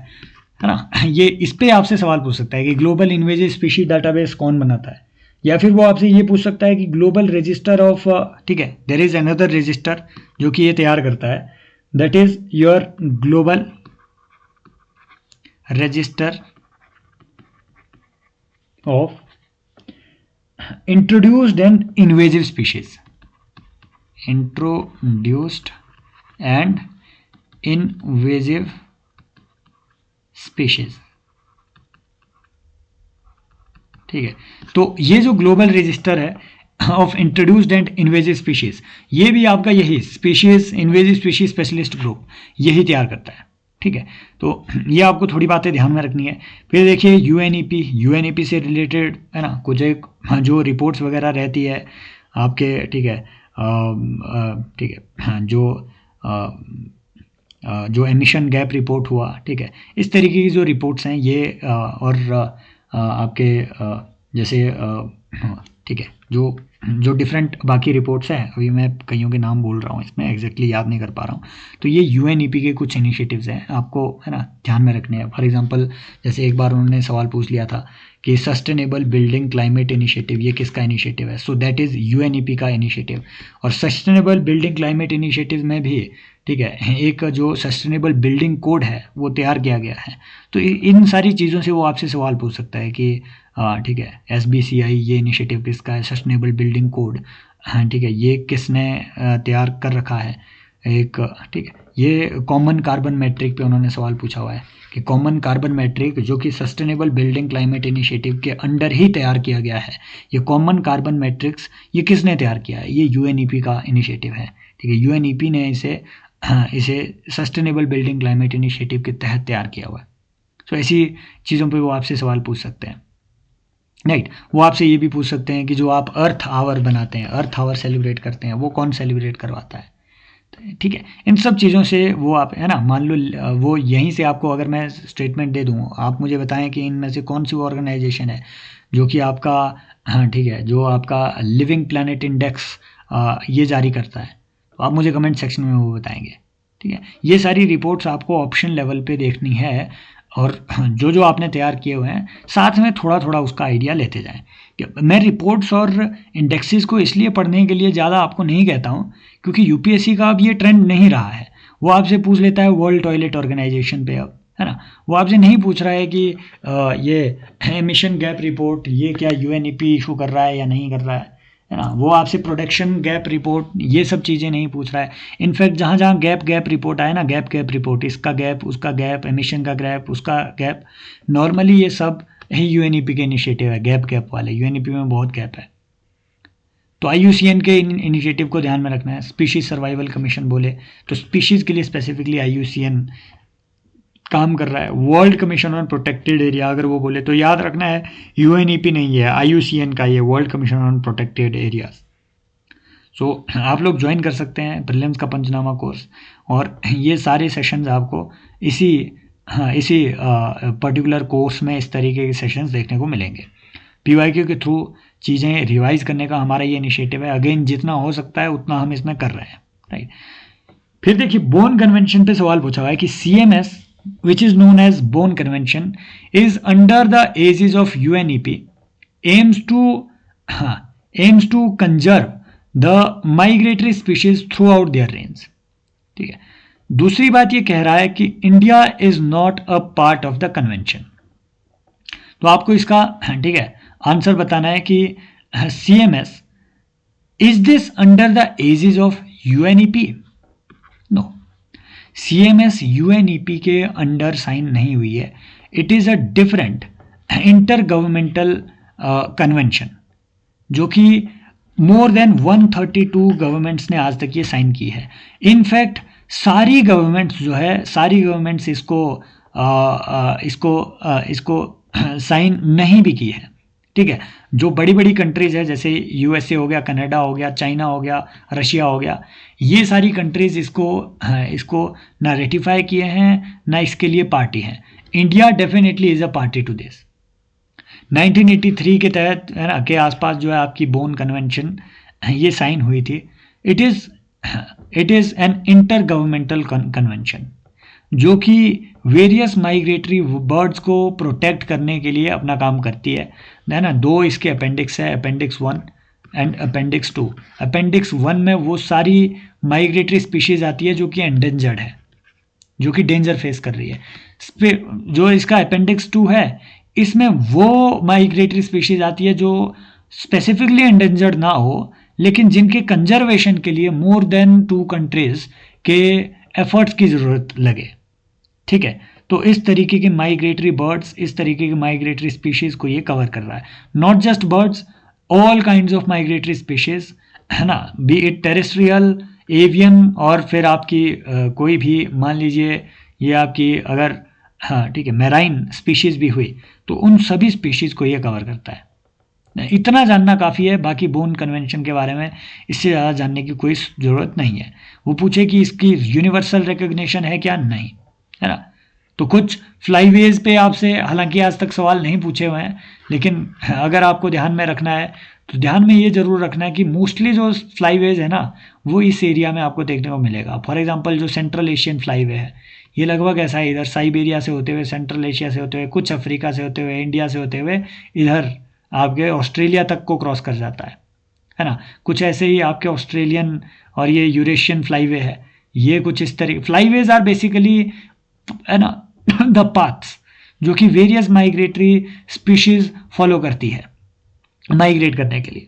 ना, ये इस पे आपसे सवाल पूछ सकता है कि ग्लोबल इन्वेजिव स्पीशीज डाटाबेस कौन बनाता है। या फिर वो आपसे ये पूछ सकता है कि ग्लोबल रजिस्टर ऑफ, ठीक है, देयर इज अनदर रजिस्टर जो कि ये तैयार करता है, that is your global register of introduced and invasive species, introduced and invasive species, ठीक है। तो ये जो ग्लोबल रजिस्टर है of introduced and invasive species, ये भी आपका यही species invasive species specialist group यही तैयार करता है, ठीक है। तो ये आपको थोड़ी बातें ध्यान में रखनी है। फिर देखिए यूएनईपी से रिलेटेड है ना, कुछ एक जो रिपोर्ट्स वगैरह रहती है आपके, ठीक है, ठीक है, हाँ, जो एमिशन गैप रिपोर्ट हुआ, ठीक है, इस तरीके की जो रिपोर्ट्स हैं ये और आपके जैसे ठीक है, जो डिफरेंट बाकी रिपोर्ट्स हैं, अभी मैं कईयों के नाम बोल रहा हूँ, इसमें एग्जैक्टली याद नहीं कर पा रहा हूँ। तो ये यूएनईपी के कुछ इनिशिएटिव्स हैं, आपको है ना ध्यान में रखने हैं। फॉर एग्जांपल जैसे एक बार उन्होंने सवाल पूछ लिया था कि सस्टेनेबल बिल्डिंग क्लाइमेट इनिशिएटिव ये किसका इनिशिएटिव है, सो दैट इज़ यूएनईपी का इनिशिएटिव। और सस्टेनेबल बिल्डिंग क्लाइमेट इनिशिएटिव में भी, ठीक है, एक जो सस्टेनेबल बिल्डिंग कोड है वो तैयार किया गया है। तो इन सारी चीज़ों से वो आपसे सवाल पूछ सकता है कि ठीक है, SBCI ये इनिशिएटिव किसका है, सस्टेनेबल बिल्डिंग कोड, हाँ, ठीक है, ये किसने तैयार कर रखा है एक, ठीक है। ये कॉमन कार्बन मैट्रिक पे उन्होंने सवाल पूछा हुआ है कि कॉमन कार्बन मैट्रिक जो कि सस्टेनेबल बिल्डिंग क्लाइमेट इनिशिएटिव के अंडर ही तैयार किया गया है, ये कॉमन कार्बन मैट्रिक्स ये किसने तैयार किया है, ये यूएनईपी का इनिशिएटिव है, ठीक है। यूएनईपी ने इसे सस्टेनेबल बिल्डिंग क्लाइमेट इनिशिएटिव के तहत तैयार किया हुआ है। तो ऐसी चीज़ों पे वो आपसे सवाल पूछ सकते हैं, राइट। वो आपसे ये भी पूछ सकते हैं कि जो आप अर्थ आवर बनाते हैं, अर्थ आवर सेलिब्रेट करते हैं, वो कौन सेलिब्रेट करवाता है, ठीक है। इन सब चीज़ों से वो आप, है ना, मान लो वो यहीं से आपको अगर मैं स्टेटमेंट दे दूँ, आप मुझे बताएं कि इनमें से कौन सी ऑर्गेनाइजेशन है जो कि आपका, हाँ, ठीक है, जो आपका लिविंग प्लैनेट इंडेक्स ये जारी करता है, तो आप मुझे कमेंट सेक्शन में वो बताएंगे, ठीक है। ये सारी रिपोर्ट्स आपको ऑप्शन लेवल पे देखनी है, और जो आपने तैयार किए हुए हैं साथ में थोड़ा थोड़ा उसका आइडिया लेते जाएं। मैं रिपोर्ट्स और इंडेक्सेस को इसलिए पढ़ने के लिए ज़्यादा आपको नहीं कहता हूँ क्योंकि यूपीएससी का अब ये ट्रेंड नहीं रहा है। वो आपसे पूछ लेता है वर्ल्ड टॉयलेट ऑर्गेनाइजेशन पे, अब है ना, वो आपसे नहीं पूछ रहा है कि ये एमिशन गैप रिपोर्ट ये क्या यूएनईपी इशू कर रहा है या नहीं कर रहा है ना। वो आपसे प्रोडक्शन गैप रिपोर्ट ये सब चीज़ें नहीं पूछ रहा है। इनफैक्ट जहाँ जहाँ गैप रिपोर्ट आए ना, गैप रिपोर्ट, इसका गैप, उसका गैप, एमिशन का गैप, उसका गैप, नॉर्मली ये सब ही यूएनईपी के इनिशिएटिव है, गैप वाले। यूएनईपी में बहुत गैप है, तो IUCN के इनिशिएटिव को ध्यान में रखना है। स्पीशीज सर्वाइवल कमीशन बोले तो स्पीशीज के लिए स्पेसिफिकली IUCN काम कर रहा है। World commission on protected area अगर वो बोले तो याद रखना है UNEP नहीं है, IUCN का ये world commission on protected areas. So आप लोग ज्वाइन कर सकते हैं प्रीलिम्स का पंचनामा कोर्स, और ये सारे सेशंस आपको इसी पर्टिकुलर कोर्स में इस तरीके के सेशंस देखने को मिलेंगे। PYQ के थ्रू चीज़ें रिवाइज करने का हमारा ये इनिशिएटिव है। अगेन जितना हो सकता है उतना हम इसमें कर रहे हैं, राइट। फिर देखिए बोन कन्वेंशन पे सवाल पूछा हुआ है कि CMS which is known as Bonn Convention is under the aegis of UNEP aims to conserve the migratory species throughout their range, ठीक है। दूसरी बात ये कह रहा है कि India is not a part of the convention. तो आपको इसका, ठीक है, आंसर बताना है कि CMS is this under the aegis of UNEP? No, CMS UNEP के अंडर साइन नहीं हुई है। It is a different intergovernmental convention जो कि मोर देन 132 गवर्नमेंट्स ने आज तक ये साइन की है। इनफैक्ट सारी गवर्नमेंट्स जो है, सारी गवर्नमेंट्स इसको साइन नहीं भी की है, ठीक है। जो बड़ी बड़ी कंट्रीज है जैसे यूएसए हो गया, कनाडा हो गया, चाइना हो गया, रशिया हो गया, ये सारी कंट्रीज इसको ना रेटिफाई किए हैं ना इसके लिए पार्टी हैं। India definitely is a party to this. 1983 के तहत है ना के आसपास जो है आपकी बोन कन्वेंशन ये साइन हुई थी। It is an inter governmental convention जो कि वेरियस माइग्रेटरी बर्ड्स को प्रोटेक्ट करने के लिए अपना काम करती है ना। दो इसके अपेंडिक्स है, अपेंडिक्स 1 एंड अपेंडिक्स 2। अपेंडिक्स 1 में वो सारी माइग्रेटरी स्पीशीज आती है जो कि एंडेंजर्ड है, जो कि डेंजर फेस कर रही है। जो इसका अपेंडिक्स 2 है, इसमें वो माइग्रेटरी स्पीशीज आती है जो स्पेसिफिकली एंडेंजर्ड ना हो, लेकिन जिनके कंजर्वेशन के लिए मोर देन 2 कंट्रीज के एफर्ट्स की ज़रूरत लगे, ठीक है। तो इस तरीके के माइग्रेटरी बर्ड्स, इस तरीके के माइग्रेटरी स्पीशीज को ये कवर कर रहा है। Not just birds, all kinds of migratory species, है ना, बी इट टेरेस्ट्रियल, एवियन, और फिर आपकी कोई भी मान लीजिए ये आपकी अगर हाँ ठीक है मैराइन स्पीशीज भी हुई तो उन सभी स्पीशीज को ये कवर करता है। इतना जानना काफ़ी है, बाकी बोन कन्वेंशन के बारे में इससे ज़्यादा जानने की कोई ज़रूरत नहीं है। वो पूछे कि इसकी यूनिवर्सल रिकग्निशन है क्या, नहीं, है ना। तो कुछ फ्लाईवेज पे आपसे हालांकि आज तक सवाल नहीं पूछे हुए हैं, लेकिन अगर आपको ध्यान में रखना है तो ध्यान में ये जरूर रखना है कि मोस्टली जो फ्लाईवेज है ना वो इस एरिया में आपको देखने को मिलेगा। फॉर एग्जांपल जो सेंट्रल एशियन फ्लाईवे है ये लगभग ऐसा है, इधर साइबेरिया से होते हुए, सेंट्रल एशिया से होते हुए, कुछ अफ्रीका से होते हुए, इंडिया से होते हुए इधर आपके ऑस्ट्रेलिया तक को क्रॉस कर जाता है ना। कुछ ऐसे ही आपके ऑस्ट्रेलियन और ये यूरेशियन फ्लाईवे है, ये कुछ इस तरह फ्लाईवेज आर बेसिकली, है ना, द पाथ्स जो कि वेरियस माइग्रेटरी स्पीशीज फॉलो करती है माइग्रेट करने के लिए,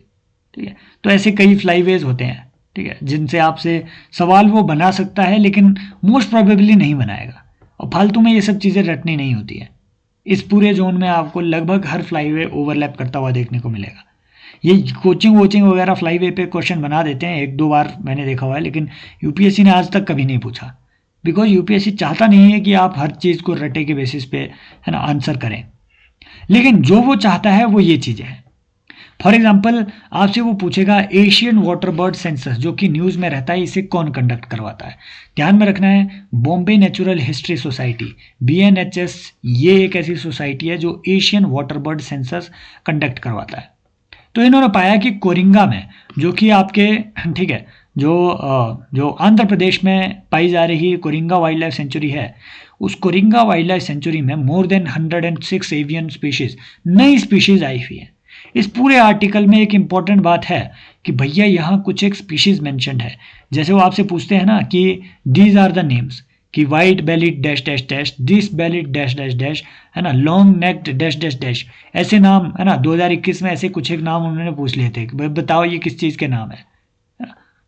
ठीक है। तो ऐसे कई फ्लाईवेज होते हैं, ठीक है, जिनसे आपसे सवाल वो बना सकता है लेकिन मोस्ट प्रोबेबली नहीं बनाएगा, और फालतू में ये सब चीज़ें रटनी नहीं होती है। इस पूरे जोन में आपको लगभग हर फ्लाईवे ओवरलैप करता हुआ देखने को मिलेगा। ये कोचिंग वोचिंग वगैरह फ्लाईवे पे क्वेश्चन बना देते हैं, 1-2 बार मैंने देखा हुआ है, लेकिन यूपीएससी ने आज तक कभी नहीं पूछा, बिकॉज यूपीएससी चाहता नहीं है कि आप हर चीज़ को रटे के बेसिस पे, है ना, आंसर करें। लेकिन जो वो चाहता है वो ये चीज़ें हैं। फॉर एग्जाम्पल आपसे वो पूछेगा एशियन वाटर बर्ड सेंसस जो कि न्यूज़ में रहता है, इसे कौन कंडक्ट करवाता है। ध्यान में रखना है, Bombay natural history society BNHS, ये एक ऐसी सोसाइटी है जो Asian water bird census conduct करवाता है। तो इन्होंने पाया कि कोरिंगा में, जो कि आपके, ठीक है, जो आंध्र प्रदेश में पाई जा रही कोरिंगा वाइल्ड लाइफ सेंचुरी है, उस कोरिंगा वाइल्ड लाइफ सेंचुरी में मोर देन 106 एवियन स्पीशीज, नई स्पीशीज आई हुई है। इस पूरे आर्टिकल में एक इंपॉर्टेंट बात है कि भैया यहाँ कुछ एक स्पीशीज मेंशन्ड है। जैसे वो आपसे पूछते हैं ना कि दीज आर द नेम्स, कि white bellied dash dash dash, this bellied dash dash dash, है ना, long necked dash dash dash, ऐसे नाम, है ना, 2021 में ऐसे कुछ एक नाम उन्होंने पूछ लिए थे कि बताओ ये किस चीज़ के नाम है।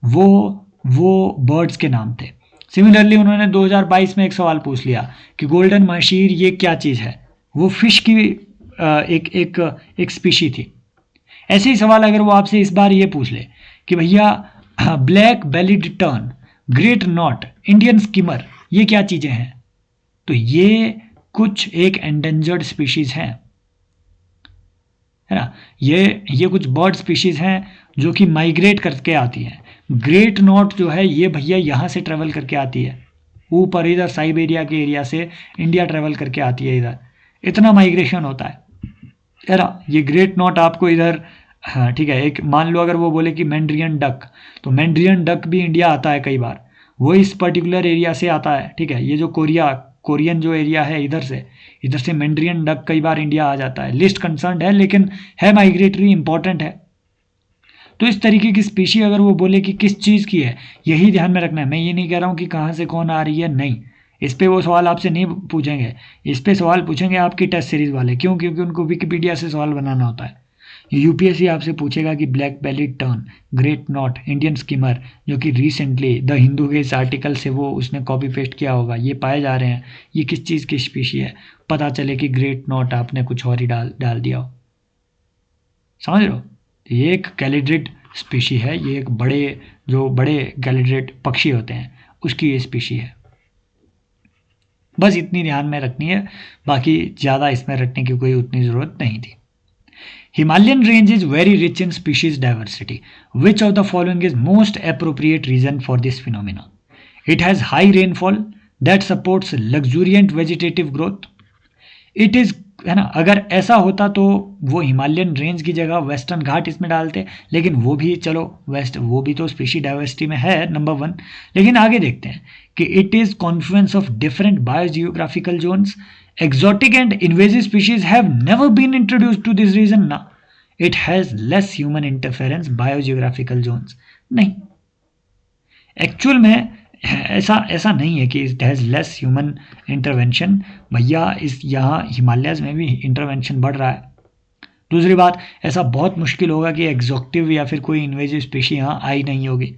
वो बर्ड्स के नाम थे। सिमिलरली उन्होंने 2022 में एक सवाल पूछ लिया कि गोल्डन मशीर ये क्या चीज़ है, वो फिश की एक स्पीशी थी। ऐसे ही सवाल अगर वो आपसे इस बार ये पूछ ले कि भैया black bellied turn, great not, Indian skimmer, ये क्या चीज़ें हैं, तो ये कुछ एक एंडेंजर्ड स्पीशीज हैं, है ना। ये कुछ बर्ड स्पीशीज हैं जो कि माइग्रेट करके आती हैं। ग्रेट नॉट जो है ये भैया यहाँ से ट्रेवल करके आती है, ऊपर इधर साइबेरिया के एरिया से इंडिया ट्रेवल करके आती है, इधर इतना माइग्रेशन होता है ना। ये ग्रेट नॉट आपको इधर, हाँ ठीक है, एक मान लो अगर वो बोले कि मैंड्रियन डक, तो मैंड्रियन डक भी इंडिया आता है कई बार, वो इस पर्टिकुलर एरिया से आता है, ठीक है। ये जो कोरियन जो एरिया है इधर से मैंड्रियन डक कई बार इंडिया आ जाता है। लिस्ट कंसर्न है लेकिन है माइग्रेटरी, इंपॉर्टेंट है। तो इस तरीके की स्पीशी अगर वो बोले कि किस चीज़ की है, यही ध्यान में रखना है। मैं ये नहीं कह रहा हूँ कि कहाँ से कौन आ रही है, नहीं, इस पे वो सवाल आपसे नहीं पूछेंगे। इस पे सवाल पूछेंगे आपकी टेस्ट सीरीज वाले, क्यों? क्योंकि उनको विकिपीडिया से सवाल बनाना होता है। यूपीएससी आपसे पूछेगा कि black bellied turn, great not, Indian skimmer, जो कि रिसेंटली द हिंदू के इस आर्टिकल से वो उसने कॉपी पेस्ट किया होगा, ये पाए जा रहे हैं, ये किस चीज़ की स्पीशी है, पता चले कि ग्रेट नॉट आपने कुछ और ही डाल दिया हो, समझ रहे हो। ये एक कैलिड्रिड स्पीशी है, ये एक बड़े गैलिड्रेट पक्षी होते हैं उसकी ये स्पीशी है। बस इतनी ध्यान में रखनी है, बाकी ज़्यादा इसमें रखने की कोई उतनी ज़रूरत नहीं थी। Himalayan range is very rich in species diversity. Which of the following is most appropriate reason for this phenomenon? It has high rainfall that supports luxuriant vegetative growth. It is, है ना, अगर ऐसा होता तो वो हिमालयन रेंज की जगह western घाट इसमें डालते, लेकिन वो भी चलो वो भी तो स्पीशी डाइवर्सिटी में है नंबर 1। लेकिन आगे देखते हैं कि it is confluence of different biogeographical zones, exotic and invasive species have never been introduced to this region ना, it has less human interference biogeographical zones, नहीं, एक्चुअल में ऐसा नहीं है कि it has less human intervention, भैया इस यहाँ हिमालयस में भी इंटरवेंशन बढ़ रहा है। दूसरी बात, ऐसा बहुत मुश्किल होगा कि एग्जॉक्टिव या फिर कोई इन्वेजिव स्पीशी यहाँ आई नहीं होगी।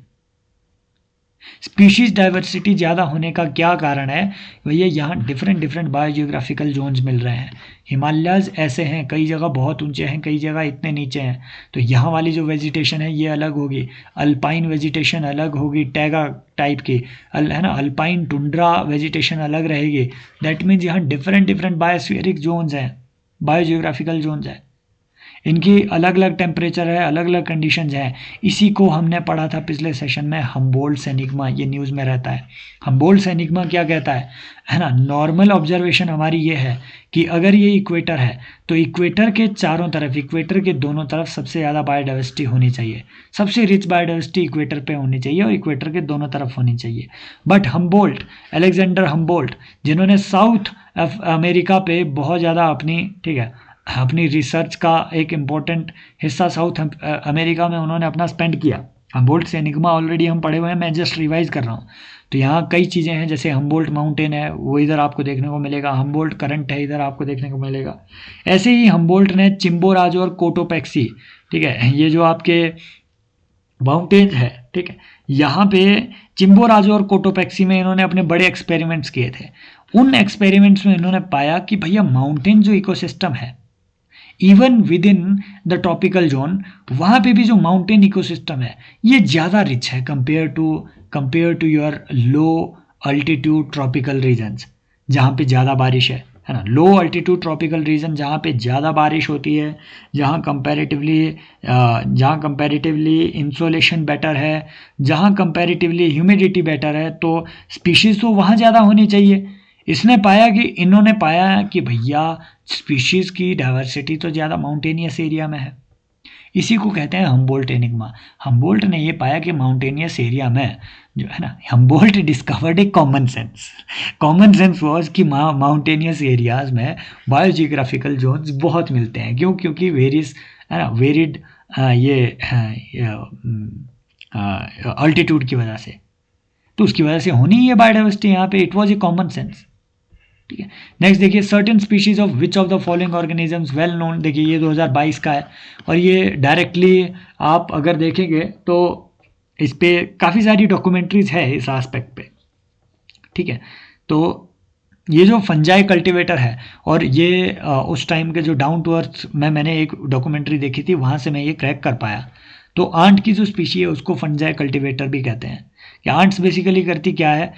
स्पीशीज डाइवर्सिटी ज़्यादा होने का क्या कारण है भैया, यहाँ डिफरेंट बायोजियोग्राफिकल जोन्स मिल रहे हैं। हिमालयाज ऐसे हैं, कई जगह बहुत ऊंचे हैं, कई जगह इतने नीचे हैं, तो यहाँ वाली जो वेजिटेशन है ये अलग होगी, अल्पाइन वेजिटेशन अलग होगी, टैगा टाइप की है ना, अल्पाइन टुंड्रा वेजिटेशन अलग रहेगी। दैट मीन्स यहाँ डिफरेंट बायोस्फीयरिक जोन्स हैं, बायोजियोग्राफिकल जोन्स हैं, इनकी अलग अलग टेम्परेचर है, अलग अलग कंडीशंस हैं। इसी को हमने पढ़ा था पिछले सेशन में, हम्बोल्ट्स एनिग्मा, ये न्यूज़ में रहता है। हम्बोल्ट्स एनिग्मा क्या कहता है ना, नॉर्मल ऑब्जर्वेशन हमारी ये है कि अगर ये इक्वेटर है तो इक्वेटर के चारों तरफ, इक्वेटर के दोनों तरफ सबसे ज़्यादा बायोडाइवर्सिटी होनी चाहिए, सबसे रिच बायोडाइवर्सिटी इक्वेटर पे होनी चाहिए और इक्वेटर के दोनों तरफ होनी चाहिए। बट हम्बोल्ट, अलेक्जेंडर हम्बोल्ट, जिन्होंने साउथ अमेरिका पे बहुत ज़्यादा अपनी रिसर्च का एक इम्पॉर्टेंट हिस्सा साउथ अमेरिका में उन्होंने अपना स्पेंड किया। हम्बोल्ट एनिग्मा ऑलरेडी हम पढ़े हुए हैं, मैं जस्ट रिवाइज कर रहा हूँ। तो यहाँ कई चीज़ें हैं, जैसे हम्बोल्ट माउंटेन है वो इधर आपको देखने को मिलेगा, हम्बोल्ट करंट है इधर आपको देखने को मिलेगा। ऐसे ही हम्बोल्ट ने चिम्बोराजो और कोटोपैक्सी, ठीक है, ये जो आपके माउंटेन्स है, ठीक है, यहाँ पे चिम्बोराजो और कोटोपैक्सी में इन्होंने अपने बड़े एक्सपेरिमेंट्स किए थे। उन एक्सपेरिमेंट्स में इन्होंने पाया कि भैया माउंटेन जो इकोसिस्टम है even with in the tropical zone, वहाँ पे भी जो माउंटेन इकोसिस्टम है ये ज़्यादा रिच है compare to your low altitude tropical regions, जहाँ पे ज़्यादा बारिश है ना। लो अल्टीट्यूड ट्रॉपिकल रीजन जहाँ पे ज़्यादा बारिश होती है, जहाँ कंपैरेटिवली इंसोलेशन बेटर है, जहाँ कंपैरेटिवली ह्यूमिडिटी बेटर है, तो स्पीशीज़ तो वहाँ ज़्यादा होनी चाहिए। इन्होंने पाया कि भैया स्पीशीज़ की डाइवर्सिटी तो ज़्यादा माउंटेनियस एरिया में है। इसी को कहते हैं हम्बोल्ट एनिग्मा। हम्बोल्ट ने ये पाया कि माउंटेनियस एरिया में जो है ना, Humboldt discovered A common sense was कि माउंटेनियस एरियाज में बायोजियोग्राफिकल जोन्स बहुत मिलते हैं। क्योंकि वेरिड अल्टीट्यूड की वजह से, तो उसकी वजह से होनी है बायोडाइवर्सिटी यहाँ पे। It was a common sense, ठीक है। नेक्स्ट देखिए, certain species of which of the following organisms well known, देखिए ये 2022 का है और ये डायरेक्टली आप अगर देखेंगे तो इस पे काफ़ी सारी डॉक्यूमेंट्रीज है इस एस्पेक्ट पे, ठीक है। तो ये जो फंजाई कल्टीवेटर है, और ये उस टाइम के जो डाउन टू अर्थ में मैंने एक डॉक्यूमेंट्री देखी थी, वहाँ से मैं ये क्रैक कर पाया। तो आंट की जो स्पीशी है उसको फंजाई कल्टीवेटर भी कहते हैं। कि आंट्स बेसिकली करती क्या है,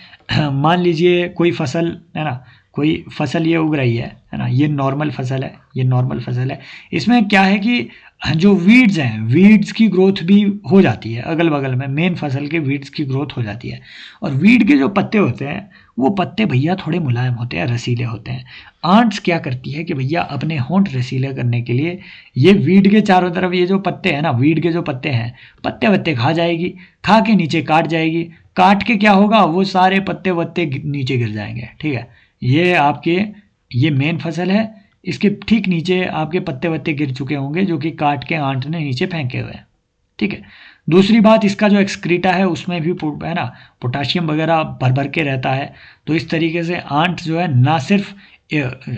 मान लीजिए कोई फसल है ना, कोई फसल ये उग रही है ना, ये नॉर्मल फसल है, इसमें क्या है कि जो वीड्स हैं, वीड्स की ग्रोथ भी हो जाती है अगल बगल में, मेन फसल के वीड्स की ग्रोथ हो जाती है। और वीड के जो पत्ते होते हैं वो पत्ते भैया थोड़े मुलायम होते हैं, रसीले होते हैं। आंट्स क्या करती है कि भैया अपने होंठ रसीले करने के लिए ये वीड के चारों तरफ ये जो पत्ते हैं ना, वीड के जो पत्ते हैं, पत्ते खा जाएगी, खा के नीचे काट जाएगी, काट के क्या होगा, वो सारे पत्ते वत्ते नीचे गिर जाएंगे, ठीक है। ये मेन फसल है, इसके ठीक नीचे आपके पत्ते वत्ते गिर चुके होंगे जो कि काट के आंट ने नीचे फेंके हुए हैं, ठीक है। दूसरी बात, इसका जो एक्सक्रीटा है उसमें भी है ना पोटाशियम वगैरह भर के रहता है। तो इस तरीके से आंट जो है ना सिर्फ,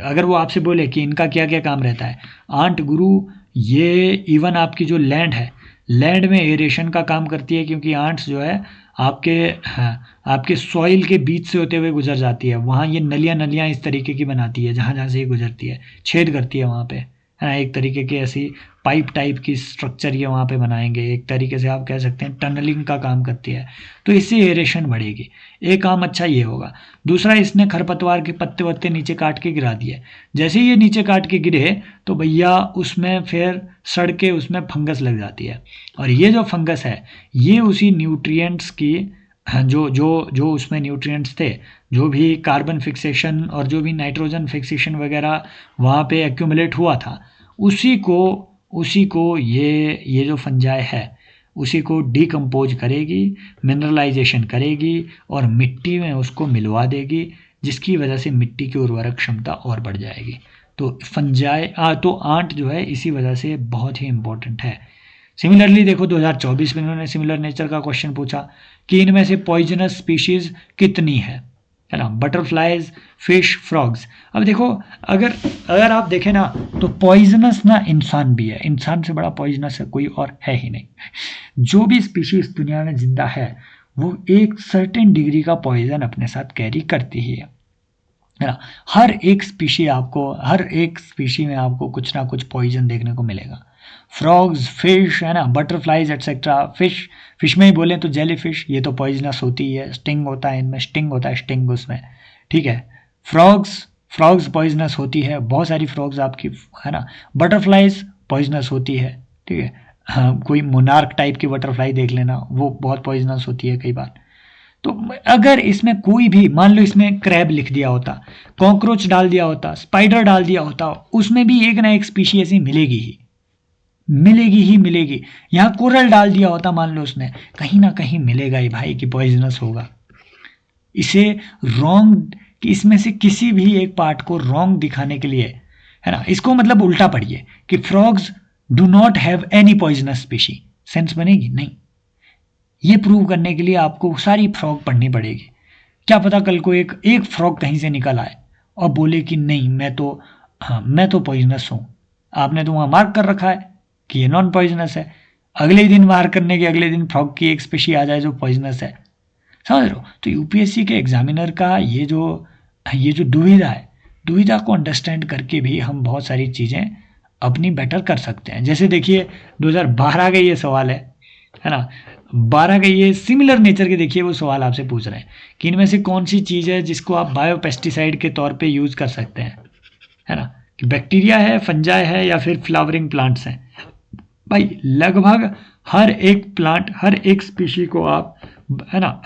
अगर वो आपसे बोले कि इनका क्या क्या काम रहता है, आंट गुरु ये इवन आपकी जो लैंड है, लैंड में एरेशन का काम करती है, क्योंकि आंट्स जो है आपके सॉइल के बीच से होते हुए गुजर जाती है। वहाँ ये नलियाँ इस तरीके की बनाती है, जहाँ से ये गुजरती है छेद करती है वहाँ पे, है ना, एक तरीके की ऐसी पाइप टाइप की स्ट्रक्चर ये वहाँ पे बनाएंगे, एक तरीके से आप कह सकते हैं टनलिंग का काम करती है, तो इससे एरेशन बढ़ेगी। एक काम अच्छा ये होगा। दूसरा, इसने खरपतवार के पत्ते वत्ते नीचे काट के गिरा दिए, जैसे ही ये नीचे काट के गिरे तो भैया उसमें फिर सड़ के उसमें फंगस लग जाती है, और ये जो फंगस है ये उसी न्यूट्रिएंट्स की जो जो जो उसमें न्यूट्रिएंट्स थे, जो भी कार्बन फिक्सेशन और जो भी नाइट्रोजन फिक्सेशन वगैरह वहाँ पे एक्यूमुलेट हुआ था, उसी को ये जो फंजाई है उसी को डिकम्पोज करेगी, मिनरलाइजेशन करेगी और मिट्टी में उसको मिलवा देगी, जिसकी वजह से मिट्टी की उर्वरक क्षमता और बढ़ जाएगी। तो फंजाई तो आंट जो है इसी वजह से बहुत ही इम्पोर्टेंट है। सिमिलरली देखो 2024 में इन्होंने सिमिलर नेचर का क्वेश्चन पूछा कि इनमें से पॉइजनस स्पीशीज कितनी है ना, बटरफ्लाइज, फिश, फ्रॉग्स। अब देखो अगर आप देखें ना तो पॉइजनस ना इंसान भी है, इंसान से बड़ा पॉइजनस है कोई और है ही नहीं। जो भी स्पीशीज दुनिया में जिंदा है वो एक सर्टेन डिग्री का पॉइजन अपने साथ कैरी करती ही है ना। हर एक स्पीशी में आपको कुछ ना कुछ पॉइजन देखने को मिलेगा। फ्रॉग्स, फिश है ना, बटरफ्लाइज एट्सेट्रा। फिश में ही बोलें तो जेली फिश, ये तो पॉइजनस होती है, स्टिंग होता है इनमें, स्टिंग उसमें, ठीक है। फ्रॉग्स पॉइजनस होती है, बहुत सारी फ्रॉग्स आपकी है ना। बटरफ्लाइज पॉइजनस होती है, ठीक है। हाँ, कोई मोनार्क टाइप की बटरफ्लाई देख लेना, वो बहुत पॉइजनस होती है कई बार। तो अगर इसमें कोई भी, मान लो इसमें क्रैब लिख दिया होता, कॉकरोच डाल दिया होता, स्पाइडर डाल दिया होता, उसमें भी एक ना एक स्पीशी ऐसी मिलेगी। यहाँ कोरल डाल दिया होता मान लो उसने, कहीं ना कहीं मिलेगा ही भाई कि पॉइजनस होगा। इसे रॉन्ग, कि इसमें से किसी भी एक पार्ट को रॉन्ग दिखाने के लिए है ना, इसको मतलब उल्टा पढ़िए कि frogs do not have any poisonous species, sense बनेगी नहीं। ये प्रूव करने के लिए आपको सारी फ्रॉग पढ़नी पड़ेगी। क्या पता कल को एक फ्रॉग कहीं से निकल आए और बोले कि नहीं मैं तो पॉइजनस हूँ, आपने तो वहाँ मार्क कर रखा है कि ये नॉन पॉइजनस है। अगले दिन मार्क करने के अगले दिन फ्रॉग की एक स्पीशी आ जाए जो पॉइजनस है, समझ रहे हो। तो यूपीएससी के एग्जामिनर का ये जो दुविधा है, दुविधा को अंडरस्टैंड करके भी हम बहुत सारी चीज़ें अपनी बेटर कर सकते हैं। जैसे देखिए 2012 का ये सवाल है ना, 12 का ये सिमिलर नेचर के, देखिए वो सवाल आपसे पूछ रहे हैं कि इनमें से कौन सी चीज़ है जिसको आप बायोपेस्टिसाइड के तौर पे यूज़ कर सकते हैं, है ना, कि बैक्टीरिया है, फंजाई है या फिर फ्लावरिंग प्लांट्स हैं। भाई लगभग हर एक स्पीशी को आप है ना,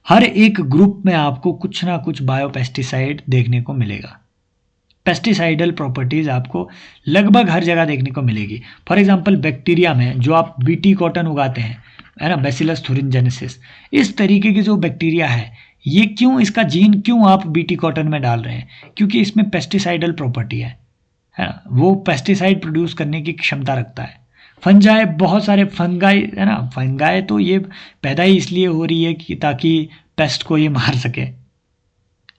हर एक ग्रुप में आपको कुछ ना कुछ बायोपेस्टिसाइड देखने को मिलेगा। पेस्टिसाइडल प्रॉपर्टीज आपको लगभग हर जगह देखने को मिलेगी। फॉर एग्जांपल बैक्टीरिया में जो आप बीटी कॉटन उगाते हैं, है ना, बैसिलस thuringiensis, इस तरीके की जो बैक्टीरिया है, ये क्यों, इसका जीन क्यों आप बीटी कॉटन में डाल रहे हैं, क्योंकि इसमें पेस्टिसाइडल प्रॉपर्टी है ना, वो पेस्टिसाइड प्रोड्यूस करने की क्षमता रखता है। फंजाई, बहुत सारे फंगाई है ना, फंगाई तो ये पैदा ही इसलिए हो रही है कि ताकि पेस्ट को ये मार सके।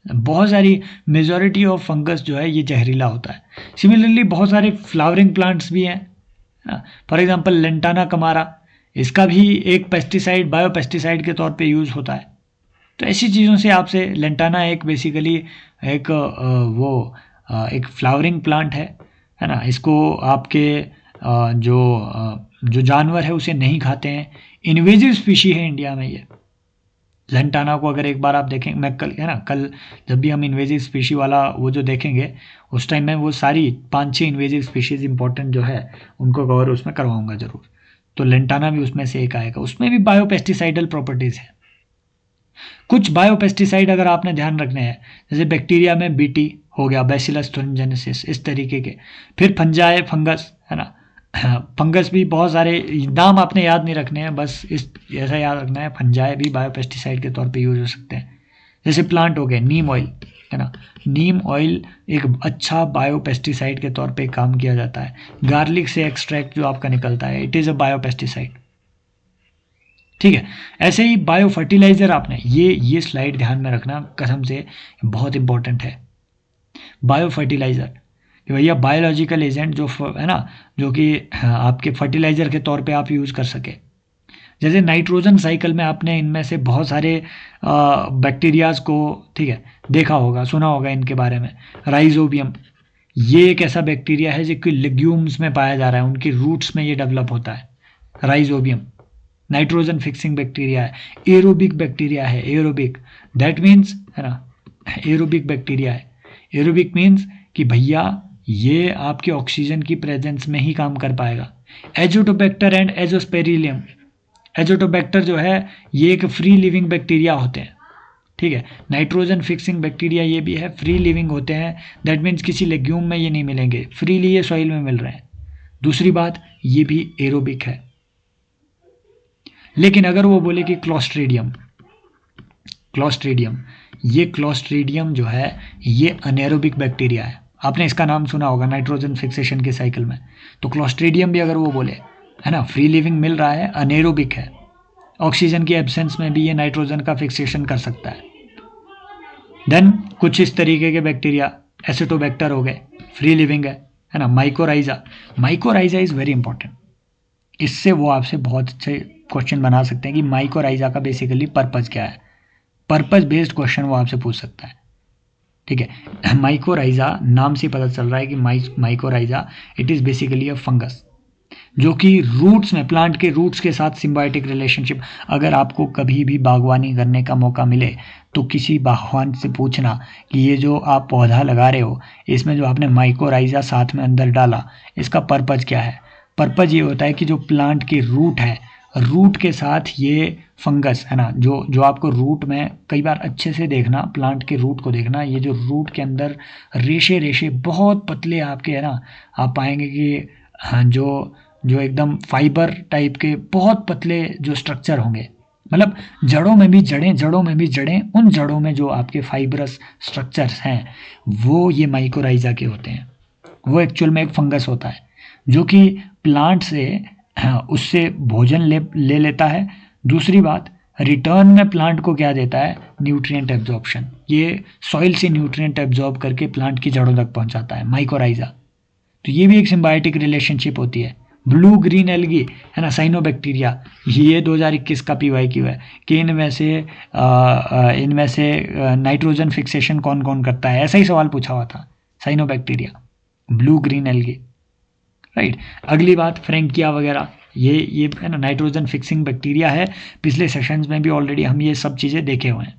बहुत सारी मेजॉरिटी ऑफ फंगस जो है ये जहरीला होता है। सिमिलरली बहुत सारे फ्लावरिंग प्लांट्स भी हैं, फॉर एग्जांपल लेंटाना कमारा, इसका भी एक पेस्टिसाइड, बायोपेस्टिसाइड के तौर पे यूज़ होता है। तो ऐसी चीज़ों से आपसे, लेंटाना एक बेसिकली एक एक फ्लावरिंग प्लांट है ना, इसको आपके जो जानवर है उसे नहीं खाते हैं, इन्वेजिव स्पीशी है इंडिया में ये लेंटाना को। अगर एक बार आप देखें, मैं कल जब भी हम इन्वेजिव स्पीशी वाला वो जो देखेंगे उस टाइम में वो सारी 5-6 इन्वेजिव स्पीशीज इंपॉर्टेंट जो है उनको कवर उसमें करवाऊंगा ज़रूर। तो लेंटाना भी उसमें से एक आएगा, उसमें भी बायोपेस्टिसाइडल प्रॉपर्टीज़ है। कुछ बायोपेस्टिसाइड अगर आपने ध्यान रखने हैं, जैसे बैक्टीरिया में बीटी हो गया, बैसिलस thuringiensis, इस तरीके के। फिर फंजाई, फंगस है ना, फंगस भी बहुत सारे नाम आपने याद नहीं रखने हैं, बस ऐसा याद रखना है, फंजाई भी बायोपेस्टिसाइड के तौर पे यूज हो सकते हैं। जैसे प्लांट हो गए, नीम ऑयल है ना, नीम ऑयल एक अच्छा बायोपेस्टिसाइड के तौर पे काम किया जाता है। गार्लिक से एक्सट्रैक्ट जो आपका निकलता है, इट इज़ अ बायोपेस्टिसाइड, ठीक है। ऐसे ही बायो फर्टिलाइजर, आपने ये स्लाइड ध्यान में रखना, कसम से बहुत इंपॉर्टेंट है। बायो फर्टिलाइजर कि भैया बायोलॉजिकल एजेंट जो है ना, जो कि आपके फर्टिलाइजर के तौर पे आप यूज़ कर सके। जैसे नाइट्रोजन साइकिल में आपने इनमें से बहुत सारे बैक्टीरियाज को, ठीक है, देखा होगा, सुना होगा इनके बारे में। राइजोबियम, ये एक ऐसा बैक्टीरिया है जो कि लेग्यूम्स में पाया जा रहा है, उनकी रूट्स में ये डेवलप होता है। राइजोबियम नाइट्रोजन फिक्सिंग बैक्टीरिया है। एरोबिक बैक्टीरिया है, एरोबिक दैट मीन्स है ना, एरोबिक बैक्टीरिया है। एरोबिक मीन्स कि भैया ये आपके ऑक्सीजन की प्रेजेंस में ही काम कर पाएगा। एजोटोबैक्टर एंड एजोस्पेरिलियम, एजोटोबैक्टर जो है ये एक फ्री लिविंग बैक्टीरिया होते हैं, ठीक है। नाइट्रोजन फिक्सिंग बैक्टीरिया ये भी है, फ्री लिविंग होते हैं, दैट मीन्स किसी लेग्यूम में ये नहीं मिलेंगे, फ्रीली ये सॉइल में मिल रहे हैं। दूसरी बात, ये भी एरोबिक है। लेकिन अगर वो बोले कि क्लोस्ट्रीडियम, क्लोस्ट्रीडियम, ये क्लोस्ट्रीडियम जो है ये अनएरोबिक बैक्टीरिया है। आपने इसका नाम सुना होगा नाइट्रोजन फिक्सेशन के साइकिल में। तो क्लोस्ट्रीडियम भी अगर वो बोले, है ना, फ्री लिविंग मिल रहा है, अनएरोबिक है, ऑक्सीजन की एब्सेंस में भी ये नाइट्रोजन का फिक्सेशन कर सकता है। देन कुछ इस तरीके के बैक्टीरिया एसिटोबैक्टर हो गए, फ्री लिविंग है ना। Mycorrhiza, mycorrhiza is very important. इससे वो आपसे बहुत अच्छे क्वेश्चन बना सकते हैं कि माइकोराइजा का बेसिकली पर्पज़ क्या है। पर्पज़ बेस्ड क्वेश्चन वो आपसे पूछ सकता है, ठीक है। माइकोराइजा नाम से पता चल रहा है कि mycorrhiza it is basically a fungus जो कि रूट्स में, प्लांट के रूट्स के साथ सिम्बायोटिक रिलेशनशिप। अगर आपको कभी भी बागवानी करने का मौका मिले तो किसी बागवान से पूछना कि ये जो आप पौधा लगा रहे हो इसमें जो आपने माइकोराइजा साथ में अंदर डाला, इसका पर्पज़ क्या है। पर्पज़ ये होता है कि जो प्लांट की रूट है, रूट के साथ ये फंगस है ना, जो आपको रूट में कई बार अच्छे से देखना, प्लांट के रूट को देखना, ये जो रूट के अंदर रेशे रेशे बहुत पतले आपके है ना, आप पाएंगे कि हाँ, जो एकदम फाइबर टाइप के बहुत पतले जो स्ट्रक्चर होंगे, मतलब जड़ों में भी जड़ें, जड़ों में भी जड़ें, उन जड़ों में जो आपके फाइबरस स्ट्रक्चर्स हैं वो ये माइकोराइजा के होते हैं। वो एक्चुअल में एक फंगस होता है जो कि प्लांट से उससे भोजन ले लेता है। दूसरी बात, रिटर्न में प्लांट को क्या देता है, न्यूट्रिएंट एब्जॉर्प्शन। ये सॉइल से न्यूट्रिएंट एब्जॉर्ब करके प्लांट की जड़ों तक पहुंचाता है माइकोराइजा। तो ये भी एक सिम्बायोटिक रिलेशनशिप होती है। ब्लू ग्रीन एल्गी है ना, साइनोबैक्टीरिया, ये 2021 का PYQ है कि इनमें से नाइट्रोजन फिक्सेशन कौन कौन करता है, ऐसा ही सवाल पूछा हुआ था। Cyanobacteria, blue green algae, right. अगली बात, फ्रेंकिया वगैरह, ये है ना नाइट्रोजन फिक्सिंग बैक्टीरिया है। पिछले सेशंस में भी ऑलरेडी हम ये सब चीज़ें देखे हुए हैं।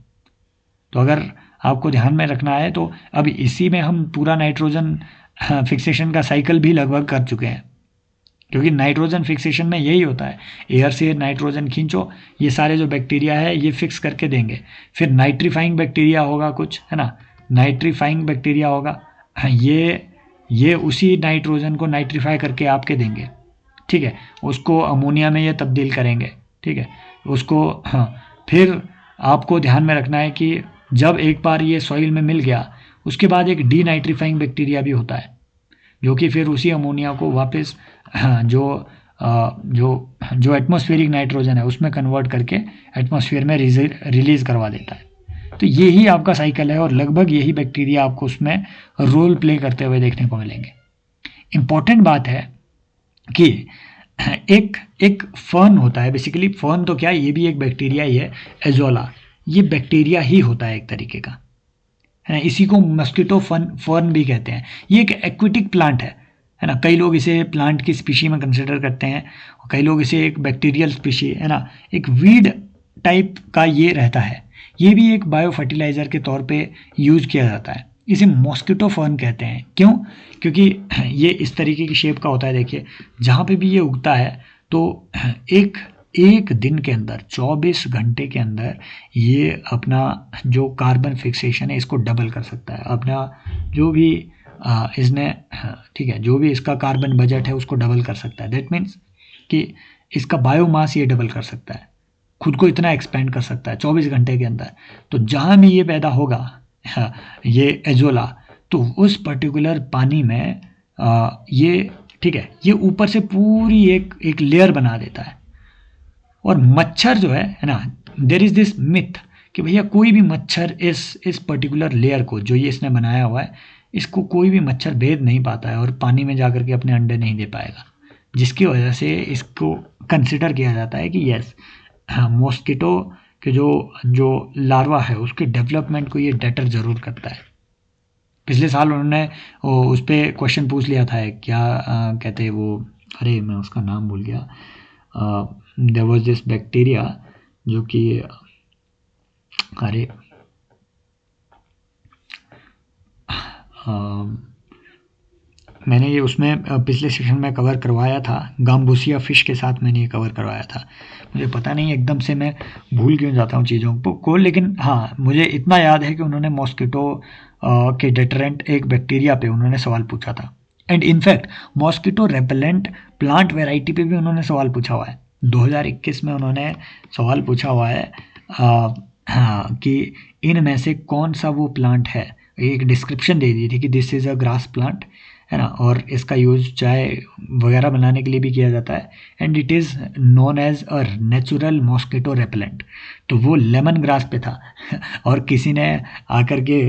तो अगर आपको ध्यान में रखना है तो अब इसी में हम पूरा नाइट्रोजन फिक्सेशन का साइकिल भी लगभग कर चुके हैं, क्योंकि नाइट्रोजन फिक्सेशन में यही होता है, एयर से नाइट्रोजन खींचो, ये सारे जो बैक्टीरिया है ये फिक्स करके देंगे। फिर नाइट्रीफाइंग बैक्टीरिया होगा कुछ, है ना, नाइट्रीफाइंग बैक्टीरिया होगा, ये उसी नाइट्रोजन को नाइट्रीफाई करके आपके देंगे, ठीक है। उसको अमोनिया में ये तब्दील करेंगे, ठीक है, उसको, हाँ। फिर आपको ध्यान में रखना है कि जब एक बार ये सॉइल में मिल गया उसके बाद एक डीनाइट्रीफाइंग बैक्टीरिया भी होता है जो कि फिर उसी अमोनिया को वापस जो एटमॉस्फेरिक नाइट्रोजन है उसमें कन्वर्ट करके एटमॉस्फेयर में रिलीज करवा देता है। तो यही आपका साइकिल है और लगभग यही बैक्टीरिया आपको उसमें रोल प्ले करते हुए देखने को मिलेंगे। इम्पॉर्टेंट बात है कि एक फर्न होता है, बेसिकली फर्न तो क्या, ये भी एक बैक्टीरिया ही है, एजोला, ये बैक्टीरिया ही होता है एक तरीके का, है ना। इसी को मस्कीटो फर्न भी कहते हैं। ये एक एक्वेटिक प्लांट है ना। कई लोग इसे प्लांट की स्पीशी में कंसिडर करते हैं, कई लोग इसे एक बैक्टीरियल स्पीशी, है ना, एक वीड टाइप का ये रहता है। ये भी एक बायो फर्टिलाइज़र के तौर पे यूज़ किया जाता है। इसे मॉस्किटो फर्न कहते हैं। क्यों? क्योंकि ये इस तरीके की शेप का होता है। देखिए, जहाँ पे भी ये उगता है तो एक दिन के अंदर 24 घंटे के अंदर ये अपना जो कार्बन फिक्सेशन है इसको डबल कर सकता है। अपना जो भी इसने, ठीक है, जो भी इसका कार्बन बजट है उसको डबल कर सकता है। दैट मीन्स कि इसका बायोमास ये डबल कर सकता है, खुद को इतना एक्सपेंड कर सकता है 24 घंटे के अंदर। तो जहाँ भी ये पैदा होगा, ये एजोला, तो उस पर्टिकुलर पानी में ये, ठीक है, ये ऊपर से पूरी एक लेयर बना देता है। और मच्छर जो है ना, देयर इज दिस मिथ कि भैया कोई भी मच्छर इस पर्टिकुलर लेयर को जो ये इसने बनाया हुआ है, इसको कोई भी मच्छर भेद नहीं पाता है और पानी में जाकर के अपने अंडे नहीं दे पाएगा, जिसकी वजह से इसको कंसिडर किया जाता है कि यस, मॉस्किटो के जो लार्वा है उसके डेवलपमेंट को ये डेटर ज़रूर करता है। पिछले साल उन्होंने वो उस पर क्वेश्चन पूछ लिया था, क्या कहते हैं वो, अरे मैं उसका नाम भूल गया, देयर वाज दिस बैक्टीरिया जो कि, अरे मैंने ये उसमें पिछले सेशन में कवर करवाया था, गाम्बूसिया फिश के साथ मैंने ये कवर करवाया था। मुझे पता नहीं एकदम से मैं भूल क्यों जाता हूँ चीज़ों को, लेकिन हाँ मुझे इतना याद है कि उन्होंने मॉस्किटो के डेटरेंट एक बैक्टीरिया पे उन्होंने सवाल पूछा था। And in fact mosquito repellent plant variety पे भी उन्होंने सवाल पूछा हुआ है। 2021 में उन्होंने सवाल पूछा हुआ है हाँ कि इनमें से कौन सा वो प्लांट है, एक डिस्क्रिप्शन दे दी थी कि this is a grass plant, है ना, और इसका यूज़ चाय वगैरह बनाने के लिए भी किया जाता है, and it is known as a natural mosquito repellent. तो वो लेमन ग्रास पे था और किसी ने आकर के,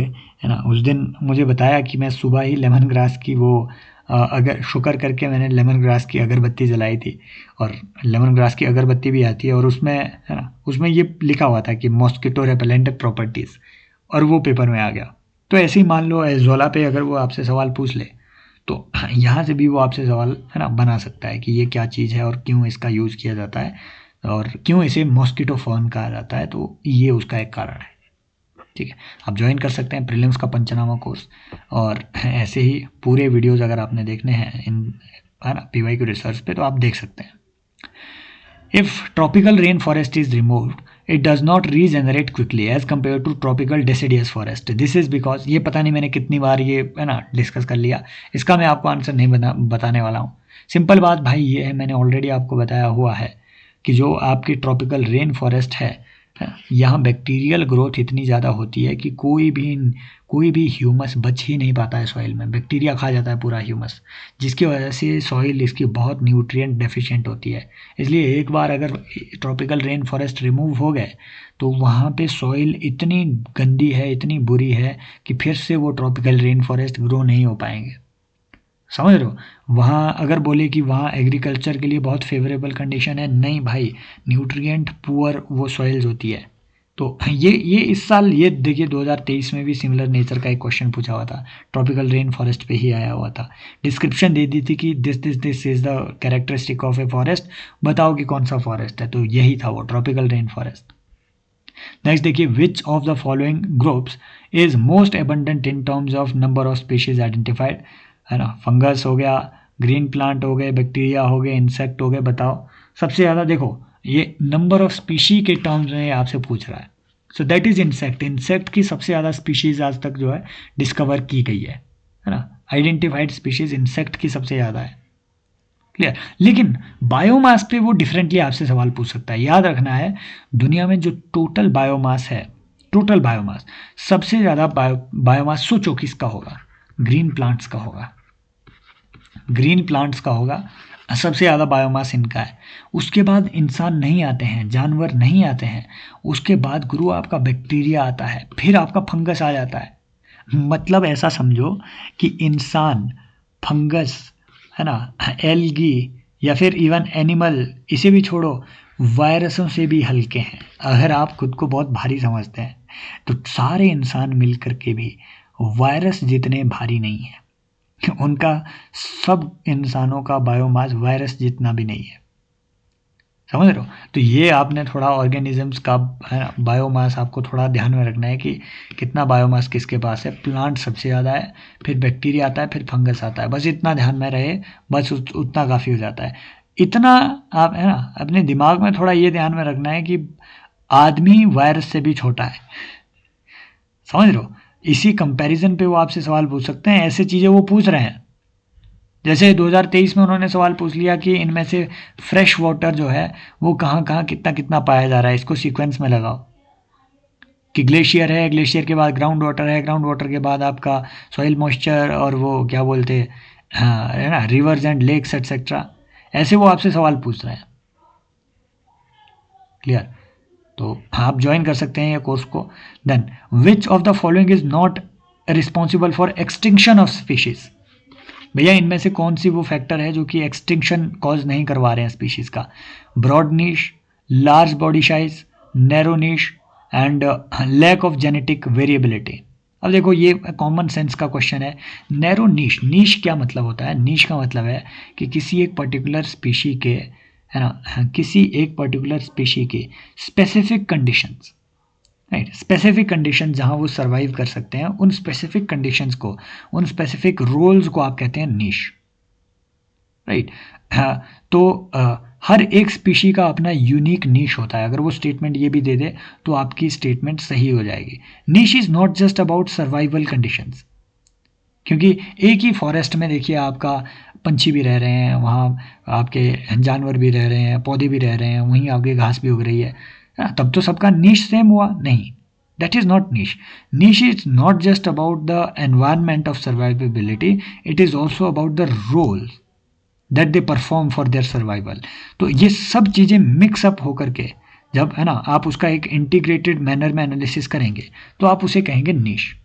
है ना, उस दिन मुझे बताया कि मैं सुबह ही लेमन ग्रास की वो अगर शुक्र करके मैंने लेमन ग्रास की अगरबत्ती जलाई थी, और लेमन ग्रास की अगरबत्ती भी आती है और उसमें, है ना, उसमें ये लिखा हुआ था कि मॉस्किटो रेपेलेंट प्रॉपर्टीज़, और वो पेपर में आ गया। तो ऐसे ही मान लो एजोला पे अगर वो आपसे सवाल पूछ ले तो यहाँ से भी वो आपसे सवाल, है ना, बना सकता है कि ये क्या चीज़ है और क्यों इसका यूज़ किया जाता है और क्यों इसे मॉस्किटो फॉर्न कहा जाता है, तो ये उसका एक कारण है। ठीक है, आप ज्वाइन कर सकते हैं प्रीलिम्स का पंचनामा कोर्स, और ऐसे ही पूरे वीडियोज़ अगर आपने देखने हैं इन, है ना, PYQ रिसर्च पे, तो आप देख सकते हैं। If tropical rainforest is removed, it does not regenerate quickly as compared to tropical deciduous forest. This is because, ये पता नहीं मैंने कितनी बार ये, है ना, डिस्कस कर लिया, इसका मैं आपको आंसर नहीं बताने वाला हूँ। सिंपल बात भाई ये है, मैंने ऑलरेडी आपको बताया हुआ है कि जो आपकी ट्रॉपिकल रेन फॉरेस्ट है, यहाँ बैक्टीरियल ग्रोथ इतनी ज़्यादा होती है कि कोई भी ह्यूमस बच ही नहीं पाता है सॉइल में, बैक्टीरिया खा जाता है पूरा ह्यूमस, जिसकी वजह से सॉइल इसकी बहुत न्यूट्रिएंट डेफिशिएंट होती है। इसलिए एक बार अगर ट्रॉपिकल रेन फॉरेस्ट रिमूव हो गए तो वहाँ पे सॉइल इतनी गंदी है, इतनी बुरी है कि फिर से वो ट्रॉपिकल रेन फॉरेस्ट ग्रो नहीं हो पाएंगे। समझ रहे हो, वहाँ अगर बोले कि वहाँ एग्रीकल्चर के लिए बहुत फेवरेबल कंडीशन है, नहीं भाई, न्यूट्रिएंट पुअर वो सॉइल्स होती है। तो ये इस साल ये देखिए 2023 में भी सिमिलर नेचर का एक क्वेश्चन पूछा हुआ था, ट्रॉपिकल रेन फॉरेस्ट पे ही आया हुआ था, डिस्क्रिप्शन दे दी थी कि this is the characteristic of a forest, बताओ कि कौन सा फॉरेस्ट है, तो यही था वो ट्रॉपिकल रेन फॉरेस्ट। नेक्स्ट देखिए, विच of the following groups is most abundant in terms of number of species identified, है ना, फंगस हो गया, ग्रीन प्लांट हो गए, बैक्टीरिया हो गए, इंसेक्ट हो गए, बताओ सबसे ज़्यादा। देखो ये नंबर ऑफ स्पीशी के टर्म्स में आपसे पूछ रहा है, so that is insect. Insect की सबसे ज़्यादा स्पीशीज आज तक जो है डिस्कवर की गई है ना, आइडेंटिफाइड स्पीशीज इंसेक्ट की सबसे ज़्यादा है, क्लियर। लेकिन बायोमास पे वो डिफरेंटली आपसे सवाल पूछ सकता है। याद रखना है, दुनिया में जो टोटल बायोमास है, टोटल बायोमास, सबसे ज़्यादा बायोमास सोचो किसका होगा, ग्रीन प्लांट्स का होगा, ग्रीन प्लांट्स का होगा, सबसे ज़्यादा बायोमास इनका है। उसके बाद इंसान नहीं आते हैं, जानवर नहीं आते हैं, उसके बाद गुरु आपका बैक्टीरिया आता है, फिर आपका फंगस आ जाता है। मतलब ऐसा समझो कि इंसान, फंगस, है ना, एल्गी, या फिर इवन एनिमल, इसे भी छोड़ो, वायरसों से भी हल्के हैं। अगर आप खुद को बहुत भारी समझते हैं तो सारे इंसान मिल कर के भी वायरस जितने भारी नहीं है, उनका सब इंसानों का बायोमास वायरस जितना भी नहीं है, समझ रहे हो। तो ये आपने थोड़ा ऑर्गेनिजम्स का, है ना, बायोमास आपको थोड़ा ध्यान में रखना है कि कितना बायोमास किसके पास है। प्लांट सबसे ज़्यादा है, फिर बैक्टीरिया आता है, फिर फंगस आता है, बस इतना ध्यान में रहे, बस उतना काफ़ी हो जाता है। इतना आप, है ना, अपने दिमाग में थोड़ा ये ध्यान में रखना है कि आदमी वायरस से भी छोटा है, समझ रहे हो। इसी कंपैरिजन पे वो आपसे सवाल पूछ सकते हैं, ऐसे चीज़ें वो पूछ रहे हैं। जैसे 2023 में उन्होंने सवाल पूछ लिया कि इनमें से फ्रेश वाटर जो है वो कहाँ कहाँ कितना कितना पाया जा रहा है, इसको सीक्वेंस में लगाओ कि ग्लेशियर है, ग्लेशियर के बाद ग्राउंड वाटर है, ग्राउंड वाटर के बाद आपका सॉइल मॉइस्चर, और वो क्या बोलते हैं, हाँ, है ना, रिवर्स एंड लेक्स एटसेट्रा। ऐसे वो आपसे सवाल पूछ रहे हैं, क्लियर। तो आप ज्वाइन कर सकते हैं ये कोर्स को। Then which of the following is not responsible for extinction of species, भैया इनमें से कौन सी वो फैक्टर है जो कि एक्सटिंक्शन कॉज नहीं करवा रहे हैं स्पीशीज का। Broad niche, large body size, narrow niche, and lack of genetic variability. अब देखो ये कॉमन सेंस का क्वेश्चन है। नैरो नीश, नीश क्या मतलब होता है? नीश का मतलब है कि किसी एक पर्टिकुलर स्पीशी के, है ना, किसी एक पर्टिकुलर स्पीशी की specific conditions, right, specific condition जहाँ वो सर्वाइव कर सकते हैं, उन स्पेसिफिक कंडीशंस को, उन स्पेसिफिक रोल्स को आप कहते हैं नीश, राइट। हाँ, तो हर एक स्पीशी का अपना यूनिक नीश होता है। अगर वो स्टेटमेंट ये भी दे दे तो आपकी स्टेटमेंट सही हो जाएगी। Niche is not just about survival conditions, क्योंकि एक ही फॉरेस्ट में देखिए आपका पंछी भी रह रहे हैं, वहाँ आपके जानवर भी रह रहे हैं, पौधे भी रह रहे हैं, वहीं आपके घास भी उग रही है, तब तो सबका नीश सेम हुआ? नहीं, that is not niche. Niche is not just about the environment of survivability, it is also about the role that they perform for their survival. तो ये सब चीज़ें मिक्सअप होकर के जब, है ना, आप उसका एक इंटीग्रेटेड मैनर में एनालिसिस करेंगे तो आप उसे कहेंगे नीश।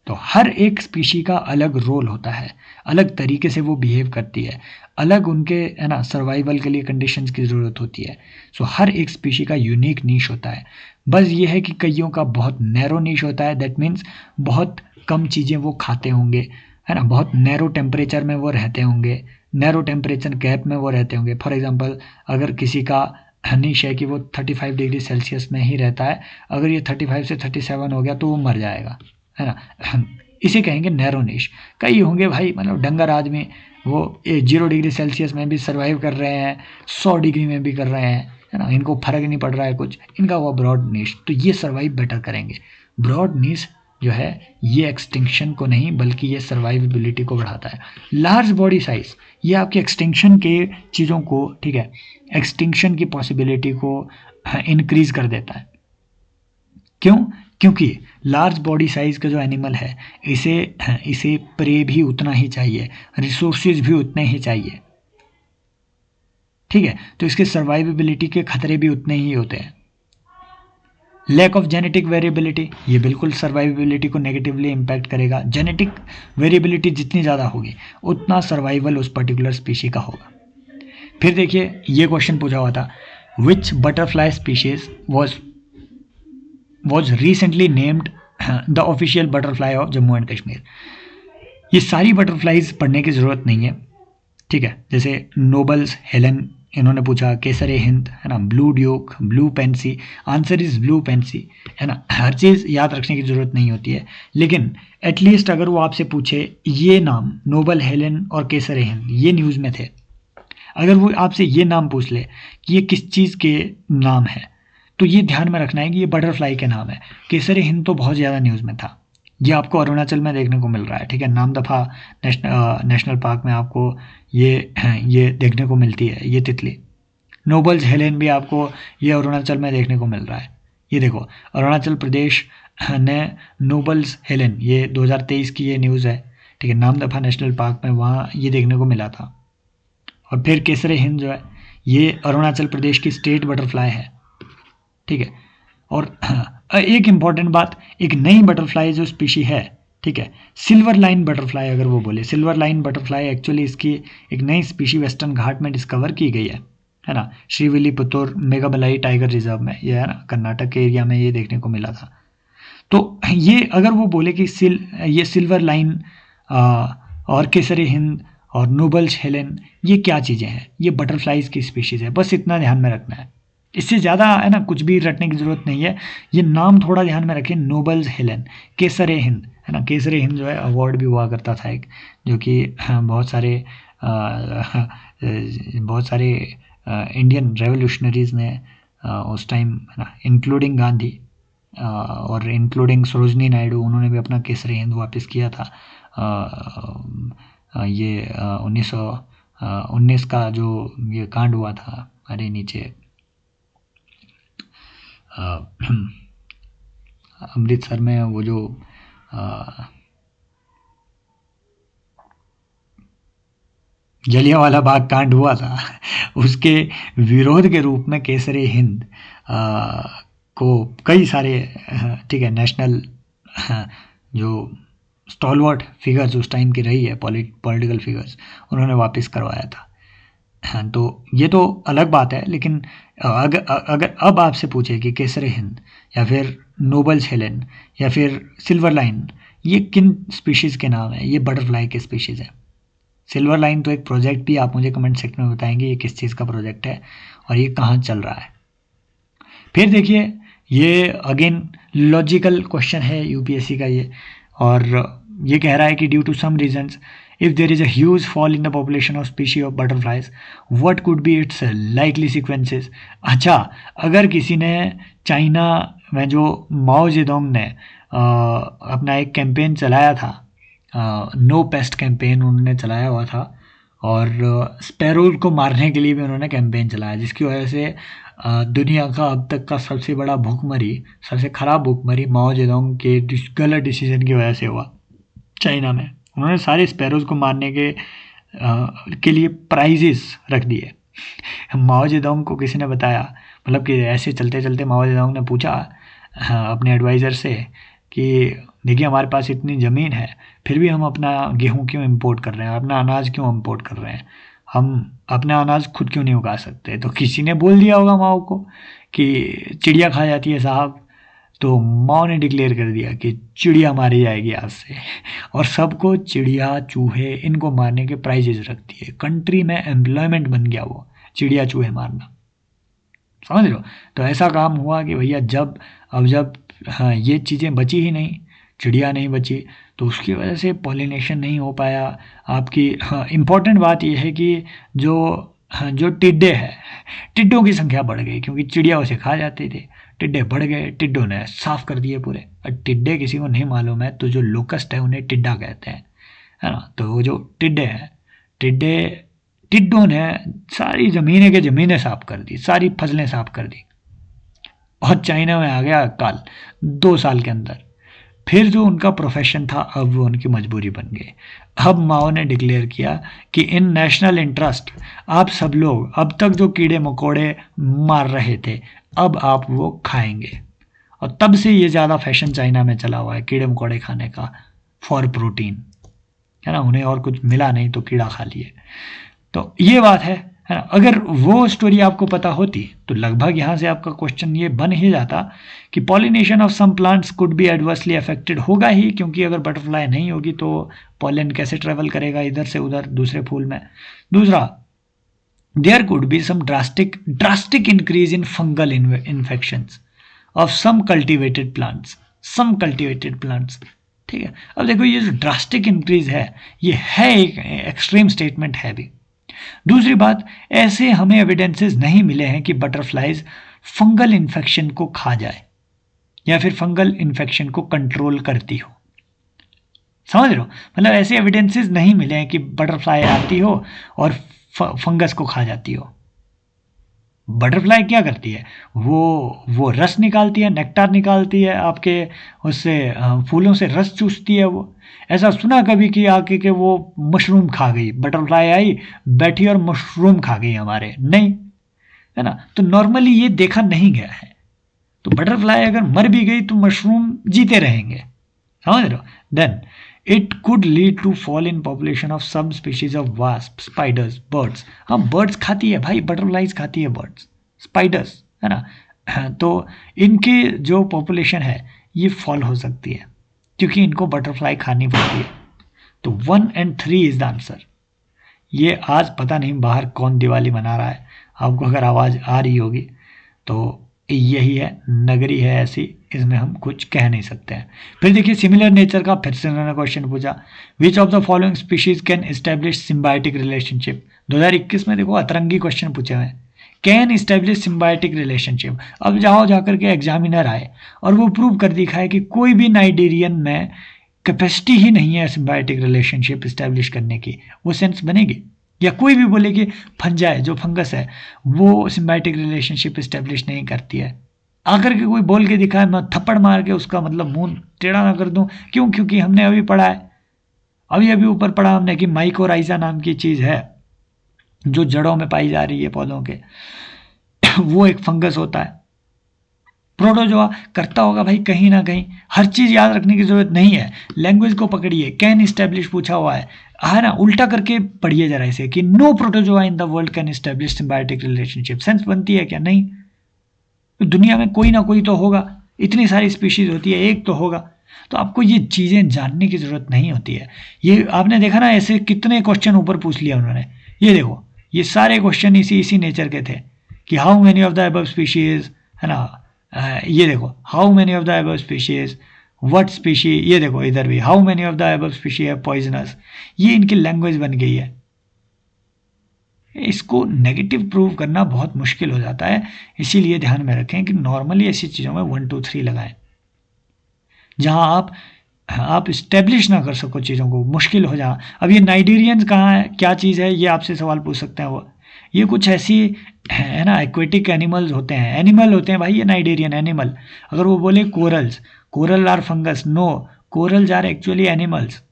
तो हर एक स्पीशी का अलग रोल होता है, अलग तरीके से वो बिहेव करती है, अलग उनके, है ना, सर्वाइवल के लिए कंडीशंस की ज़रूरत होती है। सो हर एक स्पीशी का यूनिक नीश होता है। बस ये है कि कईयों का बहुत नैरो नीश होता है, दैट मीन्स बहुत कम चीज़ें वो खाते होंगे, है ना, बहुत नैरो टेम्परेचर में वो रहते होंगे, नैरो टेम्परेचर गैप में वो रहते होंगे। फॉर एग्जांपल, अगर किसी का नीश है कि वो 35 डिग्री सेल्सियस में ही रहता है, अगर ये 35 से 37 हो गया तो वो मर जाएगा, है ना, इसे कहेंगे नैरो नीश। कई होंगे भाई, मतलब डंगर आदमी, वो 0 डिग्री सेल्सियस में भी सर्वाइव कर रहे हैं, 100 डिग्री में भी कर रहे हैं, है ना, इनको फर्क नहीं पड़ रहा है कुछ, इनका हुआ ब्रॉड नीश, तो ये सर्वाइव बेटर करेंगे। ब्रॉड नीश जो है ये एक्सटिंक्शन को नहीं बल्कि ये सर्वाइवेबिलिटी को बढ़ाता है। लार्ज बॉडी साइज ये आपके एक्सटिंक्शन के चीज़ों को, ठीक है, एक्सटिंक्शन की पॉसिबिलिटी को इंक्रीज कर देता है। क्यों? क्योंकि लार्ज बॉडी साइज का जो एनिमल है, इसे इसे प्रे भी उतना ही चाहिए, रिसोर्सेज भी उतने ही चाहिए, ठीक है, तो इसके सर्वाइवेबिलिटी के खतरे भी उतने ही होते हैं। लैक ऑफ जेनेटिक वेरिएबिलिटी ये बिल्कुल सर्वाइवेबिलिटी को नेगेटिवली इम्पैक्ट करेगा। जेनेटिक वेरिएबिलिटी जितनी ज़्यादा होगी उतना सर्वाइवल उस पर्टिकुलर स्पीशी का होगा। फिर देखिए ये क्वेश्चन पूछा हुआ था, which butterfly species was recently named the official butterfly of Jammu and Kashmir. ये सारी बटरफ्लाइज पढ़ने की ज़रूरत नहीं है, ठीक है, जैसे नोबल्स हेलन इन्होंने पूछा, केसर हिंद, है ना, blue Duke, blue Pence, answer is blue Pence, है ना, हर चीज़ याद रखने की ज़रूरत नहीं होती है, लेकिन एटलीस्ट अगर वो आपसे पूछे ये नाम नोबल हेलन और केसर हिंद ये न्यूज़ में थे, अगर वो आपसे ये नाम पूछ ले कि ये किस चीज़ के नाम है, तो ये ध्यान में रखना है कि ये बटरफ्लाई के नाम है। केसर हिंद तो बहुत ज़्यादा न्यूज़ में था, ये आपको अरुणाचल में देखने को मिल रहा है, ठीक है, नामदफा नेशनल पार्क में आपको ये देखने को मिलती है ये तितली। नोबल्स हेलेन भी आपको ये अरुणाचल में देखने को मिल रहा है। ये देखो अरुणाचल प्रदेश ने नोबल्स हेलेन, ये 2023 की ये न्यूज़ है, ठीक है, नामदफा नेशनल पार्क में वहाँ ये देखने को मिला था। और फिर केसर हिंद जो है ये अरुणाचल प्रदेश की स्टेट बटरफ्लाई है, ठीक है। और एक इम्पॉर्टेंट बात, एक नई बटरफ्लाई जो स्पीशी है, ठीक है, सिल्वर लाइन बटरफ्लाई, अगर वो बोले सिल्वर लाइन बटरफ्लाई, एक्चुअली इसकी एक नई स्पीशी वेस्टर्न घाट में डिस्कवर की गई है ना, श्रीविल्लीपुतूर मेघामलाई टाइगर रिजर्व में, ये है ना कर्नाटक के एरिया में ये देखने को मिला था। तो ये अगर वो बोले कि ये सिल्वर लाइन और केसरी हिंद और नोबल्स हेलेन ये क्या चीज़ें हैं, ये बटरफ्लाइज की स्पीशीज़ है, बस इतना ध्यान में रखना है, इससे ज़्यादा, है ना, कुछ भी रटने की ज़रूरत नहीं है। ये नाम थोड़ा ध्यान में रखें, नोबल्स हेलेन, केसर हिंद, है ना, केसर हिंद जो है अवार्ड भी हुआ करता था एक, जो कि बहुत सारे इंडियन रेवोल्यूशनरीज़ ने उस टाइम, है ना, इंक्लूडिंग गांधी और इंक्लूडिंग सरोजनी नायडू, उन्होंने भी अपना केसर हिंद वापस किया था। ये 1919 का जो ये कांड हुआ था, अरे नीचे अमृतसर में वो जो जलियांवाला बाग कांड हुआ था उसके विरोध के रूप में केसरी हिंद को कई सारे, ठीक है, नेशनल जो स्टॉलवर्ट फिगर्स उस टाइम की रही है, पॉलिटिकल फिगर्स, उन्होंने वापस करवाया था। हाँ, तो ये तो अलग बात है, लेकिन अगर अब आपसे पूछे कि केसर हिंद या फिर नोबल्स हेलेन या फिर सिल्वर लाइन ये किन स्पीशीज़ के नाम है? ये बटरफ्लाई के स्पीशीज़ है। सिल्वर लाइन तो एक प्रोजेक्ट भी, आप मुझे कमेंट सेक्शन में बताएंगे ये किस चीज़ का प्रोजेक्ट है और ये कहाँ चल रहा है। फिर देखिए ये अगेन लॉजिकल क्वेश्चन है यूपीएससी का ये, और ये कह रहा है कि due to some reasons if there is a huge fall in the population of species of butterflies what could be its likely sequences. अच्छा, अगर किसी ने चाइना में जो माओ जेडोंग ने अपना एक कैंपेन चलाया था, नो पेस्ट कैंपेन उन्होंने चलाया हुआ था, और स्पैरोज को मारने के लिए भी उन्होंने कैंपेन चलाया, जिसकी वजह से दुनिया का अब तक का सबसे बड़ा भूखमरी, सबसे खराब भूखमरी माओ जेडोंग के गलत डिसीजन की वजह से हुआ चाइना में। उन्होंने सारे स्पैरोज को मारने के लिए प्राइजेस रख दिए। माओ जेडोंग को किसी ने बताया, मतलब कि ऐसे चलते चलते माओ जेडोंग ने पूछा अपने एडवाइज़र से कि देखिए हमारे पास इतनी ज़मीन है फिर भी हम अपना गेहूँ क्यों इंपोर्ट कर रहे हैं, अपना अनाज क्यों इंपोर्ट कर रहे हैं, हम अपना अनाज खुद क्यों नहीं उगा सकते। तो किसी ने बोल दिया होगा माओ को कि चिड़िया खा जाती है साहब, तो माओ ने डिक्लेयर कर दिया कि चिड़िया मारी जाएगी आज से, और सबको चिड़िया चूहे इनको मारने के प्राइजेस रख दिए। कंट्री में एम्प्लॉयमेंट बन गया वो चिड़िया चूहे मारना, समझ लो। तो ऐसा काम हुआ कि भैया जब हाँ ये चीज़ें बची ही नहीं, चिड़िया नहीं बची, तो उसकी वजह से पॉलिनेशन नहीं हो पाया आपकी। हाँ, इम्पॉर्टेंट बात यह है कि जो टिड्डे हैं, टिड्डों की संख्या बढ़ गई क्योंकि चिड़िया उसे खा जाते थे, टिड्डे बढ़ गए, टिड्डों ने साफ कर दिए पूरे। और टिड्डे किसी को नहीं मालूम है तो जो लोकस्ट है उन्हें टिड्डा कहते हैं, है ना। तो वो जो टिड्डे हैं, टिड्डों ने सारी ज़मीनें साफ कर दी, सारी फसलें साफ कर दी, और चाइना में आ गया अकाल 2 साल के अंदर। फिर जो उनका प्रोफेशन था अब वो उनकी मजबूरी बन गई। अब माओ ने डिक्लेयर किया कि इन नेशनल इंटरेस्ट आप सब लोग अब तक जो कीड़े मकोड़े मार रहे थे अब आप वो खाएंगे, और तब से ये ज़्यादा फैशन चाइना में चला हुआ है कीड़े मकोड़े खाने का फॉर प्रोटीन, है ना। उन्हें और कुछ मिला नहीं तो कीड़ा खा लिए। तो ये बात है ना। अगर वो स्टोरी आपको पता होती तो लगभग यहाँ से आपका क्वेश्चन ये बन ही जाता कि pollination of some plants could be adversely affected, होगा ही, क्योंकि अगर बटरफ्लाई नहीं होगी तो पॉलन कैसे ट्रेवल करेगा इधर से उधर दूसरे फूल में। दूसरा, there could be some drastic increase in fungal infections of some cultivated plants, ठीक है। अब देखो ये जो ड्रास्टिक इंक्रीज है ये है एक एक्सट्रीम स्टेटमेंट है भी। दूसरी बात, ऐसे हमें एविडेंसेस नहीं मिले हैं कि बटरफ्लाइज फंगल इन्फेक्शन को खा जाए या फिर फंगल इन्फेक्शन को कंट्रोल करती हो, समझ रहे हो। मतलब ऐसे एविडेंसेस नहीं मिले हैं कि बटरफ्लाई आती हो और फंगस को खा जाती हो। बटरफ्लाई क्या करती है, वो रस निकालती है, नेक्टार निकालती है आपके उससे, फूलों से रस चूसती है वो। ऐसा सुना कभी कि आके के वो मशरूम खा गई, बटरफ्लाई आई बैठी और मशरूम खा गई हमारे, नहीं, है ना। तो नॉर्मली ये देखा नहीं गया है। तो बटरफ्लाई अगर मर भी गई तो मशरूम जीते रहेंगे, समझ रहे हो। Then it could lead to fall in population of some species of wasp, spiders, birds. हाँ बर्ड्स खाती है भाई, बटरफ्लाइज खाती है बर्ड्स, स्पाइडर्स, है ना। तो इनकी जो पॉपुलेशन है ये फॉल हो सकती है क्योंकि इनको बटरफ्लाई खानी पड़ती है। तो 1 और 3 इज द आंसर। ये आज पता नहीं बाहर कौन दिवाली मना रहा है, आपको अगर आवाज़ आ रही होगी तो यही है, नगरी है ऐसी, इसमें हम कुछ कह नहीं सकते हैं। फिर देखिए सिमिलर नेचर का फिर से उन्होंने क्वेश्चन पूछा, विच of the following species can establish symbiotic relationship. 2021 में देखो अतरंगी क्वेश्चन पूछे हुए हैं, कैन इस्टेब्लिश सिम्बायोटिक रिलेशनशिप। अब जाकर के एग्जामिनर आए और वो प्रूव कर दिखाए कि कोई भी नाइजीरियन में कैपेसिटी ही नहीं है सिम्बायोटिक रिलेशनशिप इस्टेब्लिश करने की, वो सेंस बनेगी। या कोई भी बोले कि फंजाई जो फंगस है वो सिम्बायोटिक रिलेशनशिप इस्टेब्लिश नहीं करती है, आकर के कोई बोल के दिखाए, मैं थप्पड़ मार के उसका मतलब मुंह टेढ़ा ना कर दूं। क्यों? क्योंकि हमने अभी पढ़ा है, अभी ऊपर पढ़ा हमने कि माइकोराइजा नाम की चीज़ है जो जड़ों में पाई जा रही है पौधों के, वो एक फंगस होता है। प्रोटोजोआ करता होगा भाई कहीं ना कहीं, हर चीज़ याद रखने की जरूरत नहीं है। लैंग्वेज को पकड़िए, कैन इस्टेब्लिश पूछा हुआ है ना, उल्टा करके पढ़िए जरा इसे कि no protozoa in the world can establish symbiotic relationship. Sense बनती है क्या? नहीं। दुनिया में कोई ना कोई तो होगा, इतनी सारी स्पीशीज होती है, एक तो होगा। तो आपको ये चीज़ें जानने की ज़रूरत नहीं होती है। ये आपने देखा ना, ऐसे कितने क्वेश्चन ऊपर पूछ लिया उन्होंने। ये देखो, ये सारे क्वेश्चन इसी नेचर के थे कि how many of the above species, है ना। ये देखो, how many of the above species, what species, ये देखो इधर भी how many of the above species है पॉइजनस। ये इनकी लैंग्वेज बन गई है। इसको नेगेटिव प्रूव करना बहुत मुश्किल हो जाता है, इसीलिए ध्यान में रखें कि नॉर्मली ऐसी चीज़ों में 1 2 3 लगाएं। जहां आप इस्टेब्लिश ना कर सको चीज़ों को, मुश्किल हो जा। अब ये नाइजीरियंस कहाँ है, क्या चीज़ है, ये आपसे सवाल पूछ सकते हैं वो। ये कुछ ऐसी है ना, एक्वेटिक एनिमल्स होते हैं, एनिमल होते हैं भाई ये नाइजीरियन एनिमल। अगर वो बोले corals, coral are fungus, no, corals are actually animals.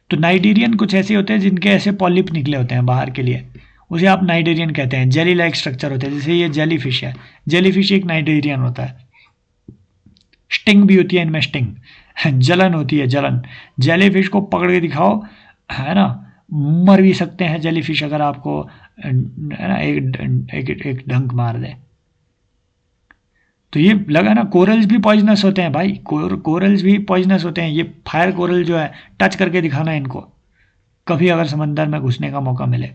तो नाइजीरियन कुछ ऐसे होते हैं जिनके ऐसे पॉलिप निकले होते हैं बाहर के लिए, उसे आप नाइजीरियन कहते हैं। जेली लाइक स्ट्रक्चर होते हैं, जैसे ये जेली फिश है, जेली फिश एक नाइजीरियन होता है। स्टिंग भी होती है इनमें, स्टिंग जलन होती है, जलन। जेली फिश को पकड़ के दिखाओ, है ना, मर भी सकते हैं जेली फिश अगर आपको, है ना, एक डंक मार दे। तो ये लगा ना, कोरल्स भी पॉइजनस होते हैं भाई, कोरल्स भी पॉइजनस होते हैं। ये फायर कोरल जो है, टच करके दिखाना इनको कभी अगर समंदर में घुसने का मौका मिले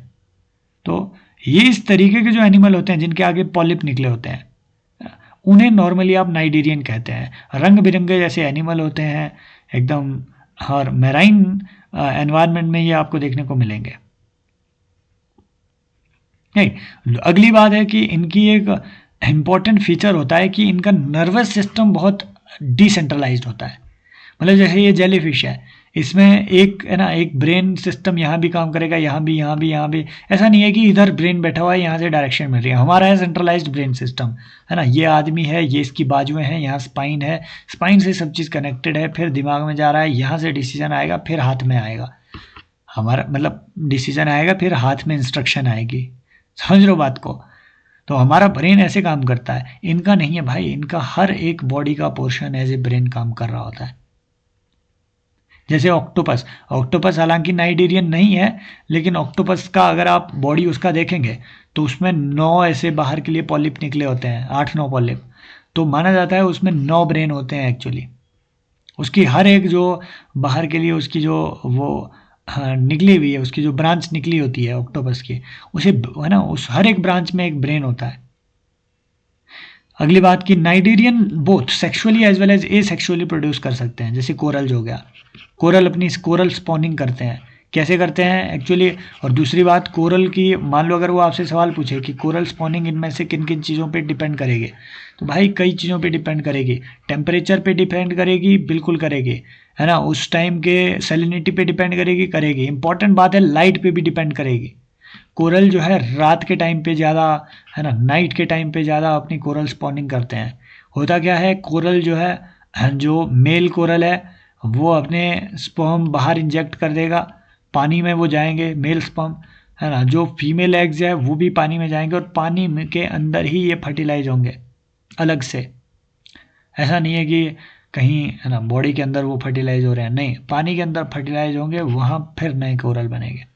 तो। ये इस तरीके के जो एनिमल होते हैं जिनके आगे पॉलिप निकले होते हैं, उन्हें नॉर्मली आप नाइजीरियन कहते हैं। रंग बिरंगे जैसे एनिमल होते हैं एकदम, और मैराइन एनवायरनमेंट में ये आपको देखने को मिलेंगे। नहीं, अगली बात है कि इनकी एक इम्पॉर्टेंट फीचर होता है कि इनका नर्वस सिस्टम बहुत डिसेंट्रलाइज्ड होता है। मतलब जैसे ये जेलीफिश है, इसमें एक, है ना, एक ब्रेन सिस्टम यहाँ भी काम करेगा, यहाँ भी, यहाँ भी, यहाँ भी। ऐसा नहीं है कि इधर ब्रेन बैठा हुआ है, यहाँ से डायरेक्शन मिल रही है। हमारा है सेंट्रलाइज्ड ब्रेन सिस्टम, है ना। ये आदमी है, ये इसकी बाजुएं हैं, यहाँ स्पाइन है, स्पाइन से सब चीज़ कनेक्टेड है, फिर दिमाग में जा रहा है, यहाँ से डिसीजन आएगा, फिर हाथ में आएगा। हमारा मतलब डिसीजन आएगा, फिर हाथ में इंस्ट्रक्शन आएगी। समझ लो बात को। तो हमारा ब्रेन ऐसे काम करता है, इनका नहीं है भाई। इनका हर एक बॉडी का पोर्शन एज ए ब्रेन काम कर रहा होता है। जैसे ऑक्टोपस, ऑक्टोपस हालांकि नाइजीरियन नहीं है, लेकिन ऑक्टोपस का अगर आप बॉडी उसका देखेंगे तो उसमें 9 ऐसे बाहर के लिए पॉलिप निकले होते हैं, 8-9 पॉलिप। तो माना जाता है उसमें 9 ब्रेन होते हैं एक्चुअली। उसकी हर एक जो बाहर के लिए उसकी जो वो निकली हुई है, उसकी जो ब्रांच निकली होती है ऑक्टोपस की, उसे, है ना, उस हर एक ब्रांच में एक ब्रेन होता है। अगली बात कि Nigerian both sexually as well as asexually produce कर सकते हैं। जैसे कोरल हो गया, कोरल अपनी कोरल स्पॉनिंग करते हैं, कैसे करते हैं एक्चुअली। और दूसरी बात, कोरल की, मान लो अगर वो आपसे सवाल पूछे कि कोरल स्पॉनिंग इनमें से किन किन चीज़ों पे डिपेंड करेगी, तो भाई कई चीज़ों पे डिपेंड करेगी। टेम्परेचर पे डिपेंड करेगी, बिल्कुल करेगी, है ना। उस टाइम के सैलिनिटी पे डिपेंड करेगी। इंपॉर्टेंट बात है, लाइट पे भी डिपेंड करेगी। कोरल जो है रात के टाइम पे ज़्यादा, है ना, नाइट के टाइम पे ज़्यादा अपनी कोरल स्पॉनिंग करते हैं। होता क्या है, कोरल जो है, जो मेल कोरल है वो अपने स्पर्म बाहर इंजेक्ट कर देगा, पानी में वो जाएंगे मेल स्पर्म, है ना। जो फीमेल एग्स है वो भी पानी में जाएंगे, और पानी के अंदर ही ये फर्टिलाइज होंगे अलग से। ऐसा नहीं है कि कहीं, है ना, बॉडी के अंदर वो फर्टिलाइज हो रहे हैं, नहीं, पानी के अंदर फर्टिलाइज होंगे, वहाँ फिर नए कोरल बनेंगे।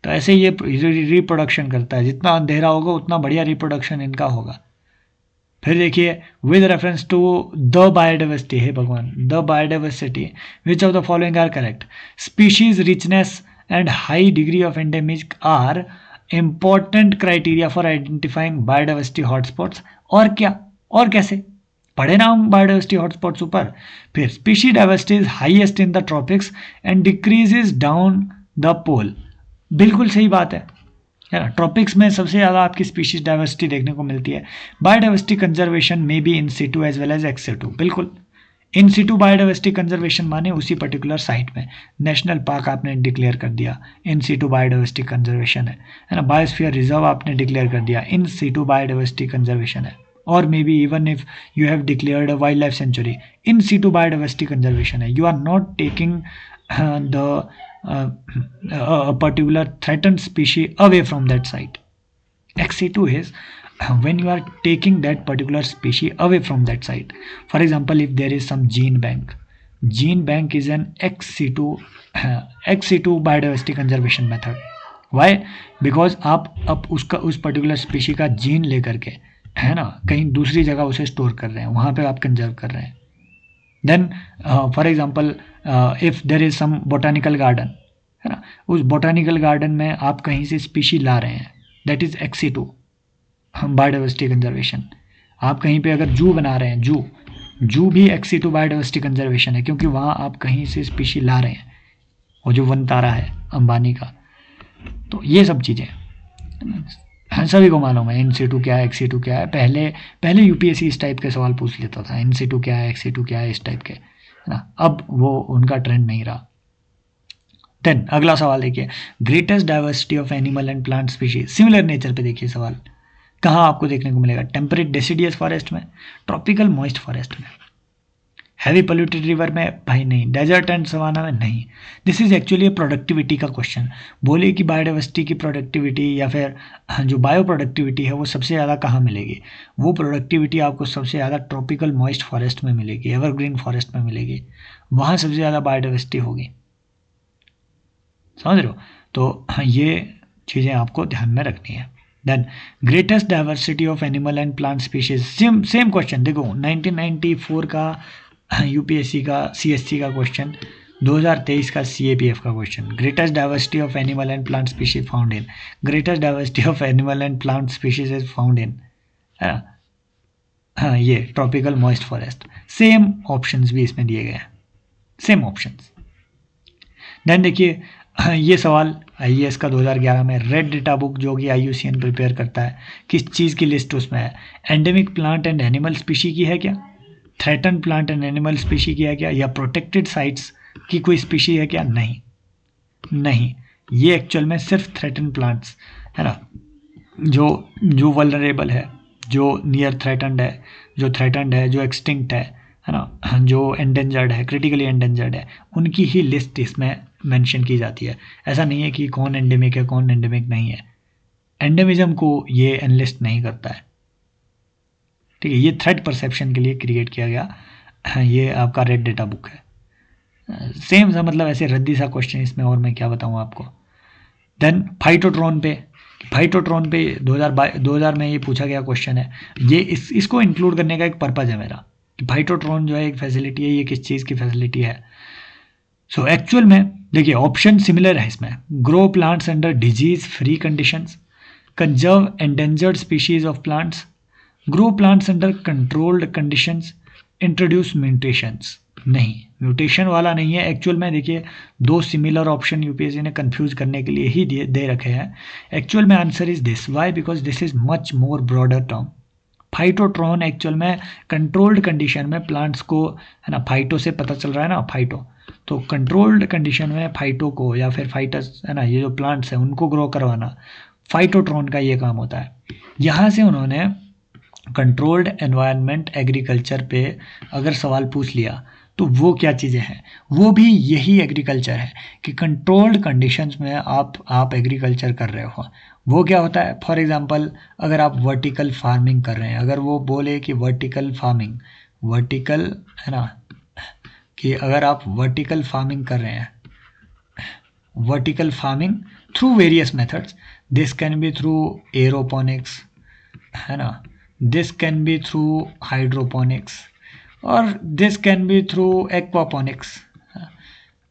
तो ऐसे ये रिप्रोडक्शन करता है, जितना अंधेरा होगा उतना बढ़िया रिप्रोडक्शन इनका होगा। फिर देखिए, with reference to the biodiversity, हे भगवान, the biodiversity, which of the following are correct? Species richness and high degree of endemic are important criteria for identifying biodiversity hotspots. और क्या, और कैसे पढ़े ना हम बायोडाइवर्सिटी हॉटस्पॉट्स ऊपर। फिर species diversity is highest in the tropics and decreases down the pole. बिल्कुल सही बात है ना। ट्रॉपिक्स में सबसे ज़्यादा आपकी स्पीशीज डाइवर्सिटी देखने को मिलती है। बायोडाइवर्सिटी कंजर्वेशन में भी in situ as well as ex situ. बिल्कुल, इन सीटू बायोडाइवर्सिटी कंजर्वेशन माने उसी पर्टिकुलर साइट में नेशनल पार्क आपने डिक्लेयर कर दिया, इन सीटू बायोडाइवर्सिटी कंजर्वेशन है ना। बायोस्फीयर रिजर्व आपने डिक्लेयर कर दिया, इन सीटू बायोडाइवर्सिटी कंजर्वेशन है। और may be even if you have declared a wildlife sanctuary, in situ biodiversity conservation है। You are not taking the a particular threatened species away from that site. XC2 is when you are taking that particular species away from that site. For example, if there is some gene bank is an XC2 biodiversity conservation method. Why? Because आप उसका उस particular species का gene लेकर के, है ना, कहीं दूसरी जगह उसे स्टोर कर रहे हैं, वहाँ पे आप कंजर्व कर रहे हैं। Then for example if there is some botanical garden, है ना, उस बोटानिकल गार्डन में आप कहीं से स्पीशी ला रहे हैं, दैट इज़ एक्सी2 बायोडाइवर्सिटी कंजर्वेशन। आप कहीं पे अगर जू बना रहे हैं, जू भी एक्सी2 बायोडाइवर्सिटी कंजर्वेशन है, क्योंकि वहाँ आप कहीं से स्पीशी ला रहे हैं, वो जो वन तारा है अंबानी का। तो ये सब चीज़ें सभी को मालूम है इन-सिटू क्या है, एक्सी2 क्या है। पहले यूपीएससी इस टाइप के सवाल पूछ लेता था, इन-सिटू क्या है, एक्सी2 क्या है, इस टाइप के, है ना। अब वो उनका ट्रेंड नहीं रहा। देन अगला सवाल देखिए, greatest diversity of animal and plant species, similar nature पे देखिए सवाल, कहाँ आपको देखने को मिलेगा, टेम्परेट डेसिडियस फॉरेस्ट में, ट्रॉपिकल मॉइस्ट फॉरेस्ट में, हैवी पोल्यूटेड रिवर में, भाई नहीं, डेजर्ट एंड सवाना में नहीं। दिस इज एक्चुअली प्रोडक्टिविटी का क्वेश्चन। बोले कि बायोडाइवर्सिटी की प्रोडक्टिविटी या फिर जो बायो प्रोडक्टिविटी है वो सबसे ज़्यादा कहाँ मिलेगी, वो प्रोडक्टिविटी आपको सबसे ज़्यादा ट्रॉपिकल मॉइस्ट फॉरेस्ट में मिलेगी, एवरग्रीन फॉरेस्ट में मिलेगी, वहाँ सबसे ज़्यादा बायोडाइवर्सिटी होगी। समझ रहे हो? तो ये चीज़ें आपको ध्यान में रखनी है। Then greatest diversity of animal and plant species, same question देखो, 1994 का यूपीएससी का सीएससी का क्वेश्चन, 2023 का सीएपीएफ का question, greatest diversity of animal and plant species found in, greatest diversity of animal and plant species is found in, हाँ ये tropical moist forest. Same options भी इसमें दिए गए हैं, सेम ऑप्शंस। देन देखिए ये सवाल आईएएस का 2011 में, रेड डेटा बुक जो कि आईयूसीएन प्रिपेयर करता है, किस चीज़ की लिस्ट उसमें है, endemic plant and animal species की है क्या, threaten plant and animal species की है क्या, या प्रोटेक्टेड साइट्स की कोई स्पीशी है क्या, नहीं, ये एक्चुअल में सिर्फ थ्रेटन प्लांट्स है ना, जो वल्नरेबल है, जो नियर थ्रेटन्ड है, जो एक्सटिंक्ट है ना, जो एंडेंजर्ड है, क्रिटिकली एंडेंजर्ड है, उनकी ही लिस्ट इसमें मेंशन की जाती है। ऐसा नहीं है कि कौन एंडेमिक है कौन एंडेमिक नहीं है, एंडेमिज्म को ये एनलिस्ट नहीं करता है, ठीक है। ये थ्रेट परसेप्शन के लिए क्रिएट किया गया ये आपका रेड डेटा बुक है। सेम सा मतलब ऐसे रद्दी सा क्वेश्चन इसमें, और मैं क्या बताऊँ आपको। देन फाइटोट्रॉन पे 2000 में ये पूछा गया क्वेश्चन है, ये इसको इंक्लूड करने का एक पर्पज़ है मेरा कि फाइटोट्रॉन जो है एक फैसिलिटी है, ये किस चीज़ की फैसिलिटी है। सो एक्चुअल में देखिए ऑप्शन सिमिलर है इसमें, grow plants under disease free conditions, conserve endangered species of plants, grow plants under controlled conditions, introduce mutations. नहीं, म्यूटेशन वाला नहीं है एक्चुअल में। देखिए दो सिमिलर ऑप्शन यूपीएससी ने कंफ्यूज करने के लिए ही दे रखे हैं। एक्चुअल में answer is this, why, because this is much more broader term. Phytotron actual में कंट्रोल्ड कंडीशन में प्लांट्स को, है ना, फाइटो से पता चल रहा है ना, फाइटो, तो कंट्रोल्ड कंडीशन में फाइटो को या फिर फाइटस, है ना, ये जो प्लांट्स हैं उनको ग्रो करवाना फाइटोट्रॉन का ये काम होता है। यहाँ से उन्होंने कंट्रोल्ड एनवायरनमेंट एग्रीकल्चर पे अगर सवाल पूछ लिया तो वो क्या चीज़ें हैं, वो भी यही एग्रीकल्चर है कि कंट्रोल्ड कंडीशंस में आप एग्रीकल्चर कर रहे हो। वो क्या होता है, फॉर एग्जांपल अगर आप वर्टिकल फार्मिंग कर रहे हैं, अगर वो बोले कि वर्टिकल फार्मिंग, वर्टिकल, है ना, कि अगर आप वर्टिकल फार्मिंग कर रहे हैं, vertical farming through various methods, this can be through aeroponics, है ना, this can be through hydroponics, और this can be through aquaponics.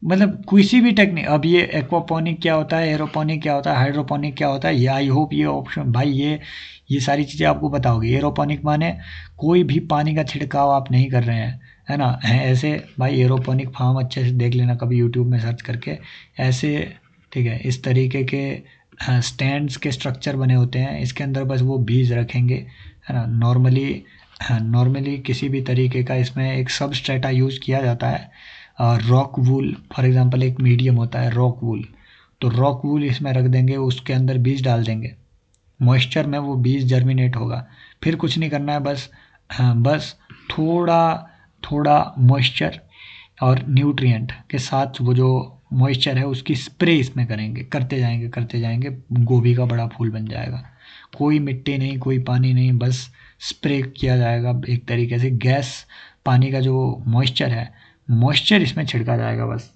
मतलब किसी भी टेक्निक, अब ये एक्वापोनिक क्या होता है, एरोपोनिक क्या होता है, हाइड्रोपोनिक क्या होता है, ये आई होप ये ऑप्शन भाई ये सारी चीज़ें आपको बताओगे। एरोपोनिक माने कोई भी पानी का छिड़काव आप नहीं कर रहे हैं, है ना, ऐसे भाई एरोपोनिक फार्म अच्छे से देख लेना कभी यूट्यूब में सर्च करके, ऐसे, ठीक है, इस तरीके के स्टैंड्स के स्ट्रक्चर बने होते हैं, इसके अंदर बस वो बीज रखेंगे, है ना। नॉर्मली किसी भी तरीके का इसमें एक सबस्ट्रेटा यूज़ किया जाता है, रॉक वूल फॉर एग्जांपल एक मीडियम होता है रॉक वूल, तो रॉक वूल इसमें रख देंगे, उसके अंदर बीज डाल देंगे, मॉइस्चर में वो बीज जर्मिनेट होगा, फिर कुछ नहीं करना है, बस थोड़ा मॉइस्चर और न्यूट्रिएंट के साथ वो जो मॉइस्चर है उसकी स्प्रे इसमें करते जाएंगे, गोभी का बड़ा फूल बन जाएगा। कोई मिट्टी नहीं, कोई पानी नहीं, बस स्प्रे किया जाएगा एक तरीके से, गैस पानी का जो मॉइस्चर इसमें छिड़का जाएगा, बस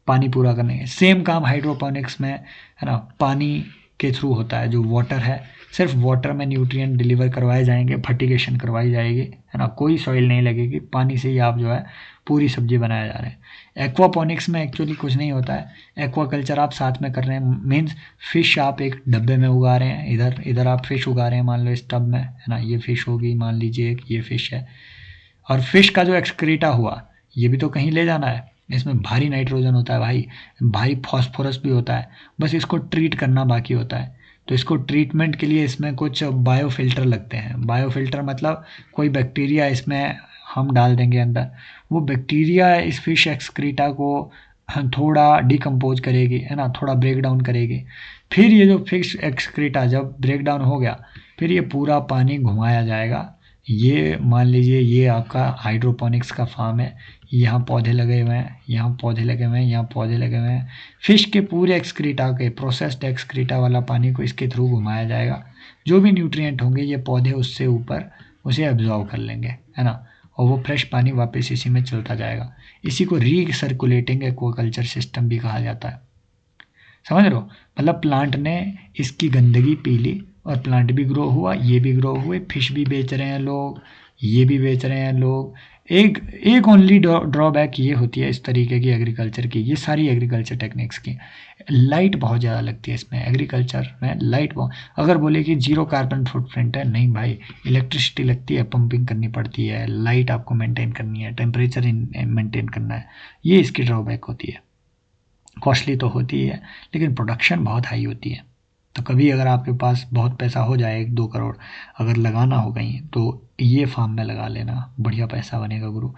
पानी पूरा करने के। सेम काम हाइड्रोपोनिक्स में, है ना, पानी के थ्रू होता है, जो वाटर है सिर्फ वाटर में न्यूट्रिएंट डिलीवर करवाए जाएंगे, फर्टिगेशन करवाई जाएगी, है ना, कोई सॉइल नहीं लगेगी, पानी से ही आप जो है पूरी सब्जी बनाया जा रहा है। एक्वापोनिक्स में एक्चुअली कुछ नहीं होता है, एक्वाकल्चर आप साथ में कर रहे हैं, मीन्स फिश आप एक डब्बे में उगा रहे हैं, इधर आप फिश उगा रहे हैं, मान लो इस टब में, है ना, ये फिश होगी, मान लीजिए एक ये फिश है, और फिश का जो एक्सक्रीटा हुआ ये भी तो कहीं ले जाना है, इसमें भारी नाइट्रोजन होता है भाई, भारी फॉस्फोरस भी होता है, बस इसको ट्रीट करना बाकी होता है। तो इसको ट्रीटमेंट के लिए इसमें कुछ बायोफिल्टर लगते हैं। बायोफिल्टर मतलब कोई बैक्टीरिया इसमें हम डाल देंगे अंदर, वो बैक्टीरिया इस फिश एक्सक्रीटा को थोड़ा डिकम्पोज करेगी, है ना, थोड़ा ब्रेक डाउन करेगी। फिर ये जो फिश एक्सक्रीटा जब ब्रेक डाउन हो गया, फिर ये पूरा पानी घुमाया जाएगा। ये मान लीजिए ये आपका हाइड्रोपोनिक्स का फार्म है, यहाँ पौधे लगे हुए हैं, यहाँ पौधे लगे हुए हैं, यहाँ पौधे लगे हुए हैं। फिश के पूरे एक्सक्रीटा के प्रोसेस्ड एक्सक्रीटा वाला पानी को इसके थ्रू घुमाया जाएगा। जो भी न्यूट्रिएंट होंगे ये पौधे उससे ऊपर उसे एब्जॉर्व कर लेंगे, है ना, और वो फ्रेश पानी वापस इसी में चलता जाएगा। इसी को रीसर्कुलेटिंग एक्वाकल्चर सिस्टम भी कहा जाता है। समझ रहे हो, मतलब प्लांट ने इसकी गंदगी पी ली और प्लांट भी ग्रो हुआ, ये भी ग्रो हुए, फिश भी बेच रहे हैं लोग, ये भी बेच रहे हैं लोग। एक ओनली ड्रॉबैक ये होती है इस तरीके की एग्रीकल्चर की, ये सारी एग्रीकल्चर टेक्निक्स की, लाइट बहुत ज़्यादा लगती है इसमें। एग्रीकल्चर में लाइट बहुत, अगर बोले कि जीरो कार्बन फुटप्रिंट है, नहीं भाई, इलेक्ट्रिसिटी लगती है, पंपिंग करनी पड़ती है, लाइट आपको मेंटेन करनी है, टेम्परेचर मेंटेन करना है, ये इसकी ड्रॉबैक होती है। कॉस्टली तो होती है लेकिन प्रोडक्शन बहुत हाई होती है। तो कभी अगर आपके पास बहुत पैसा हो जाए, 1-2 करोड़ अगर लगाना हो कहीं, तो ये फार्म में लगा लेना, बढ़िया पैसा बनेगा गुरु।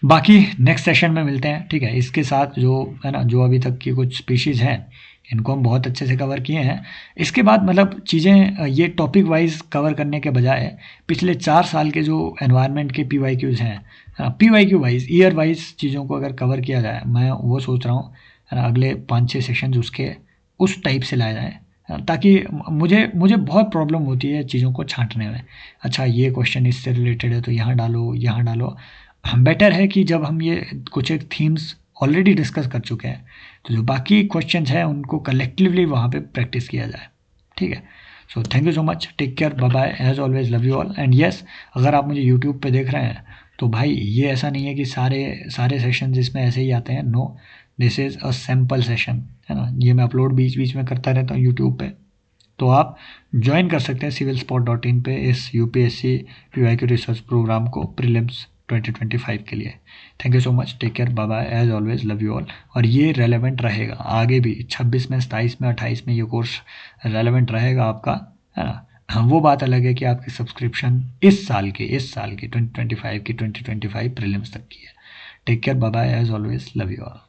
बाकी नेक्स्ट सेशन में मिलते हैं, ठीक है। इसके साथ जो है ना, जो अभी तक की कुछ स्पीशीज़ हैं इनको हम बहुत अच्छे से कवर किए हैं। इसके बाद मतलब चीज़ें ये टॉपिक वाइज कवर करने के बजाय पिछले 4 साल के जो एनवायरनमेंट के PYQs हैं, PYQ वाइज, ईयर वाइज चीज़ों को अगर कवर किया जाए, मैं वो सोच रहा हूँ, है ना, अगले 5-6 सेशन उसके उस टाइप से लाए जाएँ, ताकि मुझे बहुत प्रॉब्लम होती है चीज़ों को छाँटने में। अच्छा ये क्वेश्चन इससे रिलेटेड है तो यहाँ डालो, यहाँ डालो। बेटर है कि जब हम ये कुछ एक थीम्स ऑलरेडी डिस्कस कर चुके हैं, तो जो बाकी क्वेश्चंस हैं उनको कलेक्टिवली वहाँ पे प्रैक्टिस किया जाए, ठीक है। So thank you so much, take care, bye bye, as always love you all. And yes, अगर आप मुझे यूट्यूब पे देख रहे हैं तो भाई ये ऐसा नहीं है कि सारे सेशंस इसमें ऐसे ही आते हैं, no, this is a sample session, है ना। ये मैं अपलोड बीच बीच में करता रहता हूँ यूट्यूब पे, तो आप ज्वाइन कर सकते हैं civilspot.in पे इस UPSC PYQ रिसर्च प्रोग्राम को प्रीलिम्स 2025 के लिए। Thank you so much, take care, bye bye, as always love you all. और ये रेलेवेंट रहेगा आगे भी, 26 में, 27 में, 28 में ये कोर्स रेलेवेंट रहेगा आपका, है ना। हाँ, वो बात अलग है कि आपकी सब्सक्रिप्शन इस साल की 2025 की 2025 प्रीलिम्स तक की है। Take care, bye bye, as always love you all.